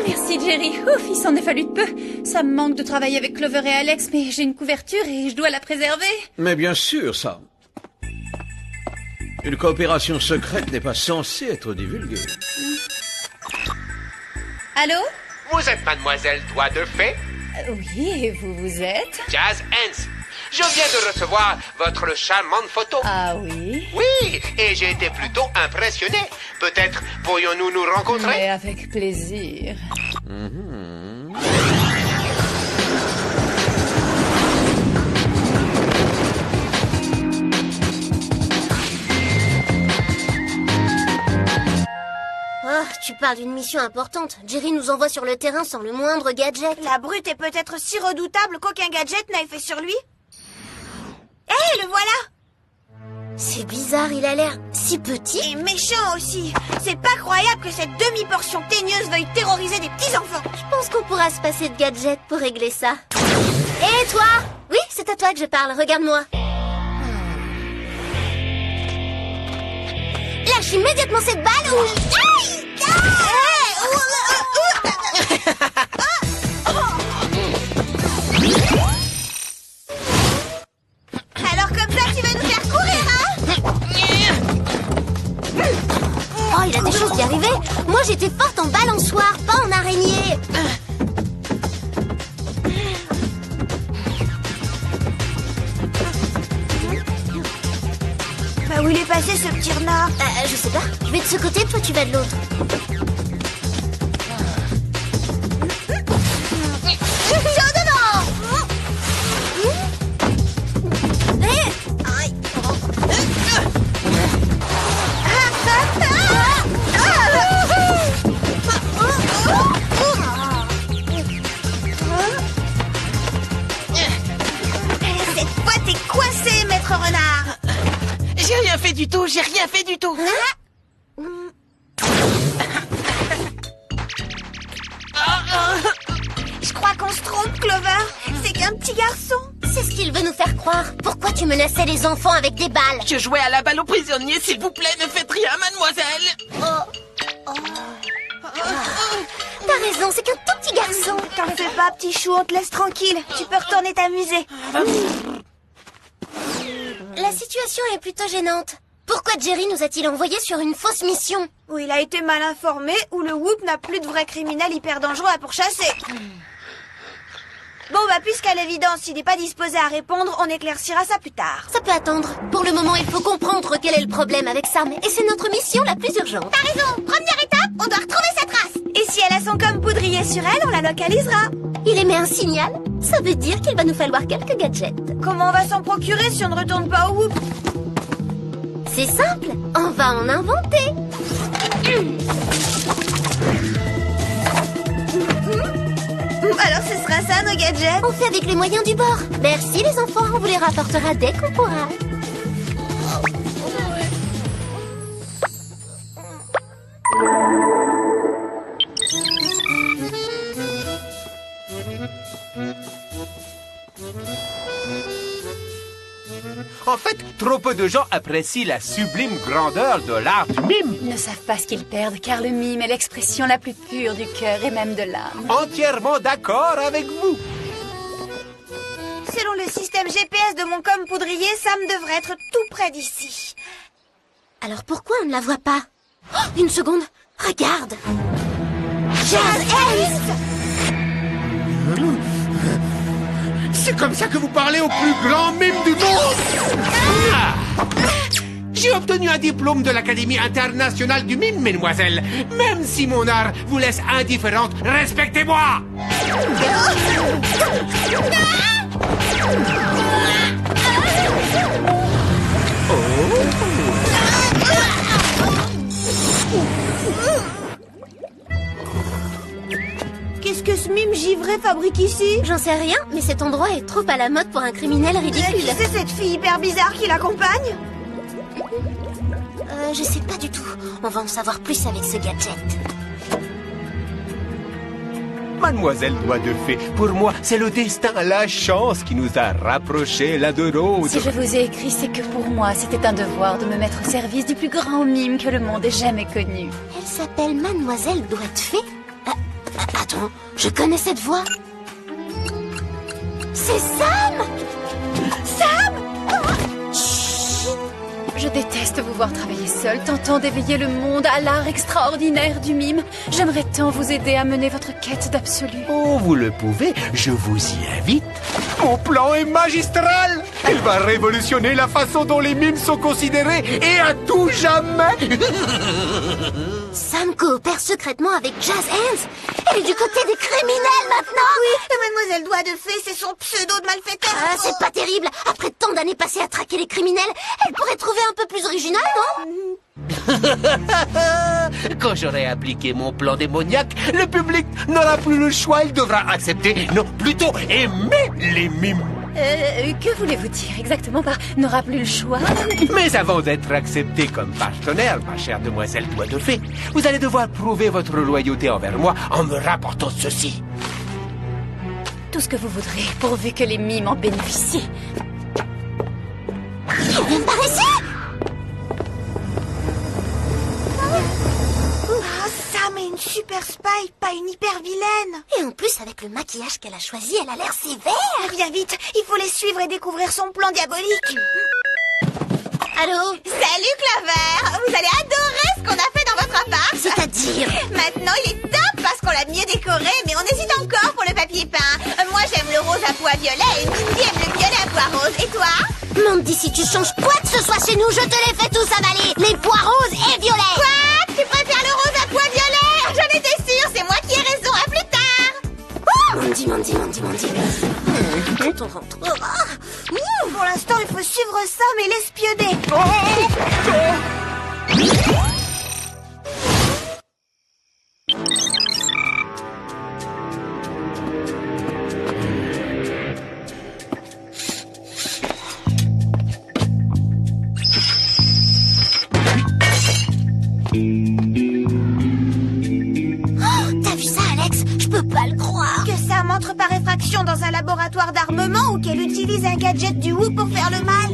Merci Jerry. Ouf, il s'en est fallu de peu. Ça me manque de travailler avec Clover et Alex, mais j'ai une couverture et je dois la préserver. Mais bien sûr, Sam. Une coopération secrète n'est pas censée être divulguée. Allô? Vous êtes Mademoiselle Doigt de Fée? Oui, et vous êtes? Jazz Hans. Je viens de recevoir votre charmante photo. Ah oui? Oui, et j'ai été plutôt impressionné. Peut-être pourrions-nous nous rencontrer? Mais avec plaisir. Oh, tu parle d'une mission importante. Jerry nous envoie sur le terrain sans le moindre gadget. La brute est peut-être si redoutable qu'aucun gadget n'a effet sur lui. Hé, le voilà! C'est bizarre, il a l'air si petit. Et méchant aussi. C'est pas croyable que cette demi-portion teigneuse veuille terroriser des petits-enfants. Je pense qu'on pourra se passer de gadget pour régler ça. Et toi? Oui, c'est à toi que je parle, regarde-moi. Lâche immédiatement cette balle ou... Alors comme ça, tu vas nous faire courir, hein? Oh, il a des choses d'y arriver. Moi, j'étais forte en balançoire, pas en araignée. Bah où il est passé ce petit renard? Je sais pas. Je vais de ce côté, toi tu vas de l'autre. Chaud devant! Cette fois, t'es coincé, maître renard. J'ai rien fait du tout, j'ai rien fait du tout. Je crois qu'on se trompe, Clover. C'est qu'un petit garçon. C'est ce qu'il veut nous faire croire. Pourquoi tu menaçais les enfants avec des balles? Je jouais à la balle aux prisonniers, s'il vous plaît, ne faites rien, mademoiselle. T'as raison, c'est qu'un tout petit garçon. T'en fais pas, petit chou, on te laisse tranquille. Tu peux retourner t'amuser. La situation est plutôt gênante. Pourquoi Jerry nous a-t-il envoyés sur une fausse mission? Ou il a été mal informé, ou le Whoop n'a plus de vrais criminels hyper dangereux à pourchasser. Bon, bah puisqu'à l'évidence, il n'est pas disposé à répondre, on éclaircira ça plus tard. Ça peut attendre. Pour le moment, il faut comprendre quel est le problème avec Sam. Et c'est notre mission la plus urgente. T'as raison. Première étape, on doit retrouver sa trace. Et si elle a son com poudrier sur elle, on la localisera. Il émet un signal. Ça veut dire qu'il va nous falloir quelques gadgets. Comment on va s'en procurer si on ne retourne pas au Whoop? C'est simple. On va en inventer. Alors ce sera ça nos gadgets? On fait avec les moyens du bord. Merci les enfants, on vous les rapportera dès qu'on pourra. En fait, trop peu de gens apprécient la sublime grandeur de l'art du mime. Ils ne savent pas ce qu'ils perdent, car le mime est l'expression la plus pure du cœur et même de l'âme. Entièrement d'accord avec vous. Selon le système GPS de mon com poudrier, Sam devrait être tout près d'ici. Alors pourquoi on ne la voit pas? Oh, une seconde, regarde. Jazz Hands! C'est comme ça que vous parlez au plus grand mime du monde. J'ai obtenu un diplôme de l'Académie internationale du mime, mesdemoiselles. Même si mon art vous laisse indifférente, respectez-moi. Qu'est-ce que ce mime givré fabrique ici? J'en sais rien, mais cet endroit est trop à la mode pour un criminel ridicule. Qui c'est cette fille hyper bizarre qui l'accompagne? Je sais pas du tout. On va en savoir plus avec ce gadget. Mademoiselle Doigt de Fée, pour moi, c'est le destin, la chance qui nous a rapprochés l'un de l'autre. Si je vous ai écrit, c'est que pour moi, c'était un devoir de me mettre au service du plus grand mime que le monde ait jamais connu. Elle s'appelle Mademoiselle Doigt de Fée? Attends, je connais cette voix. C'est Sam! Sam! Je déteste vous voir travailler seul, tentant d'éveiller le monde à l'art extraordinaire du mime. J'aimerais tant vous aider à mener votre quête d'absolu. Oh, vous le pouvez, je vous y invite. Mon plan est magistral. Il va révolutionner la façon dont les mimes sont considérés et à tout jamais. Sam coopère secrètement avec Jazz Hands. Elle est du côté des criminels maintenant. Oui, et Mademoiselle Doigt de Fée, c'est son pseudo de malfaiteur. Ah, c'est pas terrible. Après tant d'années passées à traquer les criminels, elle pourrait trouver un peu plus original, non? Quand j'aurai appliqué mon plan démoniaque, le public n'aura plus le choix, il devra accepter, non, plutôt aimer les mimes. Que voulez-vous dire exactement par « n'aura plus le choix » ? Mais avant d'être accepté comme partenaire, ma chère demoiselle Doigt de Fée, vous allez devoir prouver votre loyauté envers moi en me rapportant ceci. Tout ce que vous voudrez, pourvu que les mimes en bénéficient. Par ici! Sam est une super spy, pas une hyper vilaine. Et en plus, avec le maquillage qu'elle a choisi, elle a l'air sévère. Viens vite, il faut les suivre et découvrir son plan diabolique. Allô? Salut Clover! Vous allez adorer ce qu'on a fait dans votre appart. C'est-à-dire? Maintenant, il est top parce qu'on l'a mieux décoré, mais on hésite encore pour le papier peint. Moi, j'aime le rose à pois violet et Mindy aime le violet à pois rose. Et toi? Mandy, si tu changes quoi que ce soit chez nous, je te les fais tous avaler. Les pois roses et violets. Quoi? Tu préfères le rose à pois violet? J'en étais sûre, c'est moi qui ai raison. À plus tard. Mandy. Quand on rentrera... Pour l'instant, il faut suivre Sam et l'espionner. T'as vu ça, Alex? Je peux pas le croire. Que Sam entre par effraction dans un laboratoire d'armement ou qu'elle utilise un gadget du Who pour faire le mal.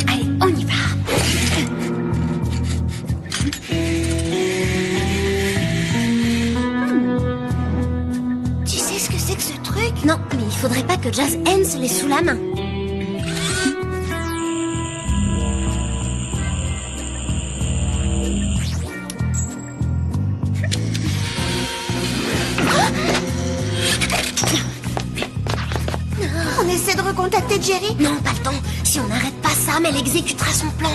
Allez, on y va. Tu sais ce que c'est que ce truc? Non, mais il faudrait pas que Jazz Hands l'ait sous la main. On essaie de recontacter Jerry? Non, pas le temps. Si on n'arrête pas Sam, elle exécutera son plan.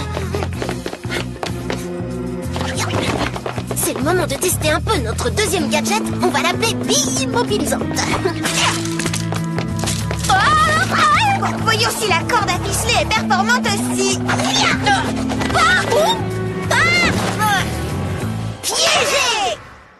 C'est le moment de tester un peu notre deuxième gadget. On va l'appeler bille immobilisante. Voyons si la corde à ficeler est performante aussi. Piégé!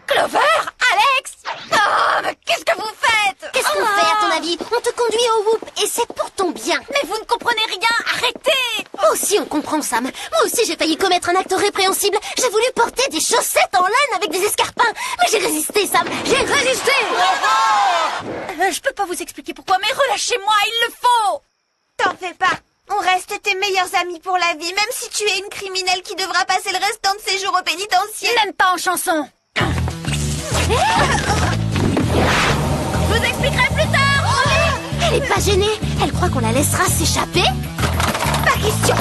Clover, Alex. Oh, mais qu'est-ce que vous faites? Qu'est-ce qu'on fait à ton avis? On te conduit au Whoop et c'est pour ton bien. Mais vous ne comprenez rien. Arrêtez. Moi aussi on comprend, Sam. Moi aussi j'ai failli commettre un acte répréhensible. J'ai voulu porter des chaussettes en laine avec des escarpins. Mais j'ai résisté, Sam. J'ai résisté. Je peux pas vous expliquer pourquoi, mais relâchez-moi, il le faut. T'en fais pas. On reste tes meilleurs amis pour la vie, même si tu es une criminelle qui devra passer le restant de ses jours au pénitencier. Même pas en chanson. Je vous expliquerai plus tard. Elle est pas gênée. Elle croit qu'on la laissera s'échapper. Pas question.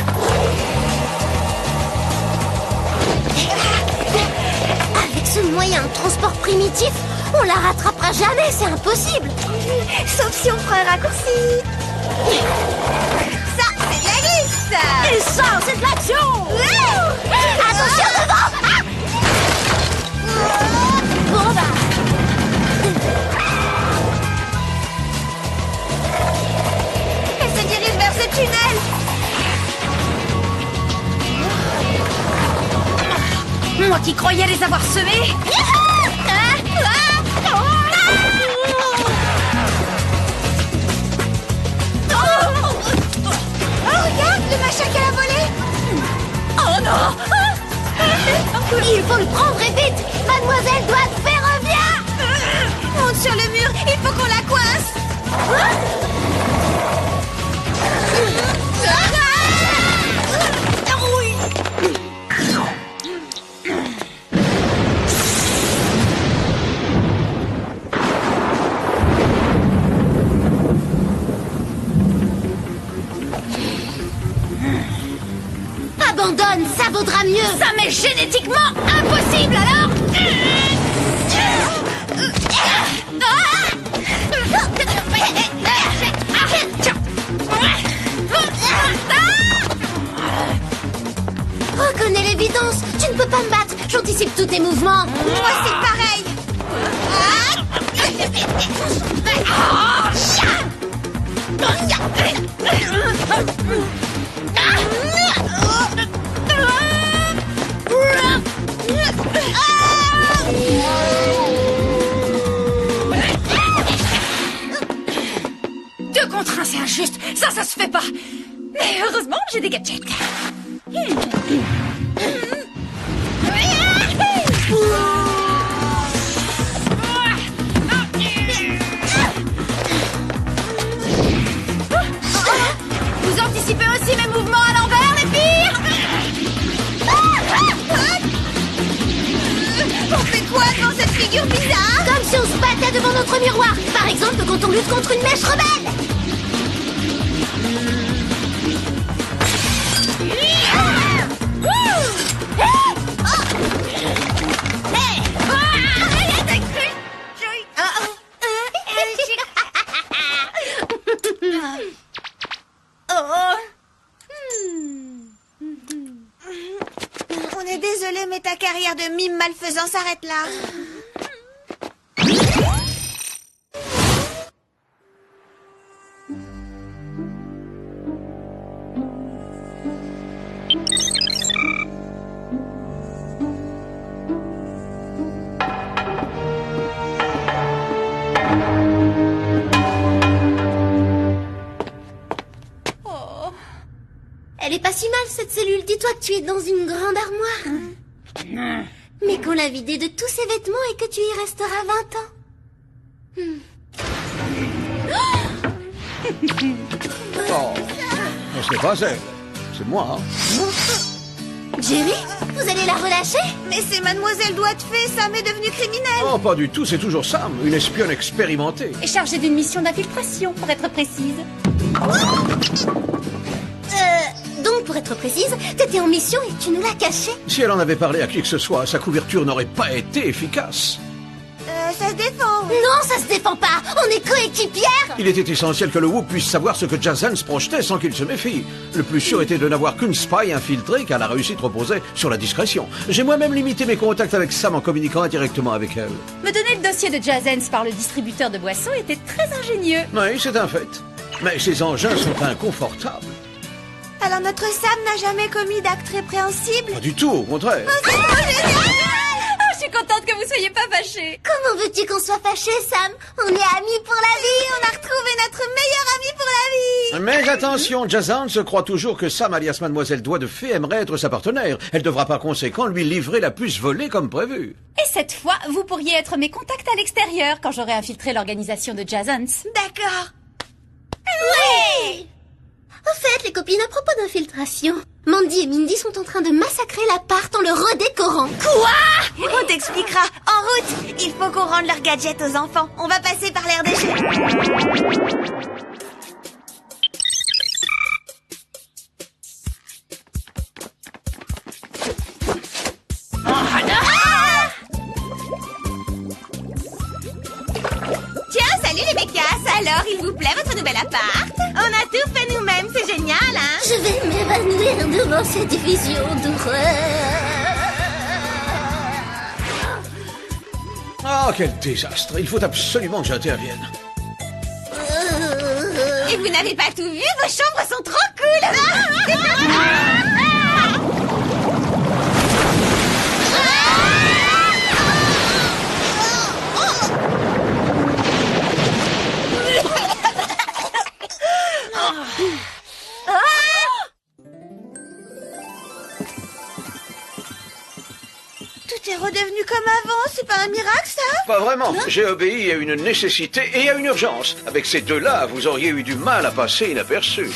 Avec ce moyen de transport primitif, on la rattrapera jamais, c'est impossible. Sauf si on prend un raccourci. Ça, c'est de la glisse. Et ça, c'est de l'action. Attention devant. Bon bah. Elle se dirige vers ce tunnel. Moi qui croyais les avoir semés. Regarde, le machin qu'elle a volé. Oh non. Il faut le prendre et vite. Mademoiselle Doigt de Fée revient. Monte sur le mur, il faut qu'on la coince. Abandonne, ça vaudra mieux. Ça m'est génétiquement impossible alors. reconnais l'évidence. Tu ne peux pas me battre. J'anticipe tous tes mouvements. Moi, c'est pareil. Deux contre un, c'est injuste. Ça se fait pas. Mais heureusement, j'ai des gadgets. Vous anticipez aussi mes mouvements à l'envers, les filles? On fait quoi devant cette figure bizarre? Comme si on se battait devant notre miroir. Par exemple, quand on lutte contre une mèche rebelle. On est désolé, mais ta carrière de mime malfaisant s'arrête là. Elle est pas si mal, cette cellule. Dis-toi que tu es dans une grande armoire. Mais qu'on l'a vidée de tous ses vêtements et que tu y resteras 20 ans. Oh, ce n'est pas elle. C'est moi. Jerry, vous allez la relâcher? Mais c'est Mademoiselle Doigt de Fée, Sam est devenue criminelle. Oh, pas du tout, c'est toujours Sam, une espionne expérimentée. Et chargée d'une mission d'infiltration, pour être précise. Donc, pour être précise, t'étais en mission et tu nous l'as cachée. Si elle en avait parlé à qui que ce soit, sa couverture n'aurait pas été efficace. Ça se défend. Non, ça se défend pas. On est coéquipières. Il était essentiel que le Whoop puisse savoir ce que Jazan se projetait sans qu'il se méfie. Le plus sûr était de n'avoir qu'une spy infiltrée, car la réussite reposait sur la discrétion. J'ai moi-même limité mes contacts avec Sam en communiquant indirectement avec elle. Me donner le dossier de Jazens par le distributeur de boissons était très ingénieux. Oui, c'est un fait. Mais ces engins sont inconfortables. Alors notre Sam n'a jamais commis d'acte répréhensible? Pas du tout, au contraire. Oh, c'est trop génial! Je suis contente que vous soyez pas fâchés. Comment veux-tu qu'on soit fâchés, Sam? On est amis pour la vie. On a retrouvé notre meilleur ami pour la vie. Mais attention, Jazan se croit toujours que Sam, alias Mademoiselle Doigt de Fée, aimerait être sa partenaire. Elle devra par conséquent lui livrer la puce volée comme prévu. Et cette fois, vous pourriez être mes contacts à l'extérieur quand j'aurai infiltré l'organisation de Jazans. D'accord. Oui! Au fait, les copines, à propos d'infiltration, Mandy et Mindy sont en train de massacrer l'appart en le redécorant. Quoi? On t'expliquera. En route. Il faut qu'on rende leurs gadgets aux enfants. On va passer par l'air des jeux. Tiens, salut les bécasses. Alors, il vous plaît votre nouvel appart? On a tout fait nous-mêmes, c'est génial, hein? Je vais m'évanouir devant cette vision d'horreur. Oh, quel désastre. Il faut absolument que j'intervienne. Et vous n'avez pas tout vu? Vos chambres sont trop cool! Tout est redevenu comme avant, c'est pas un miracle ça? Pas vraiment. J'ai obéi à une nécessité et à une urgence. Avec ces deux-là, vous auriez eu du mal à passer inaperçu.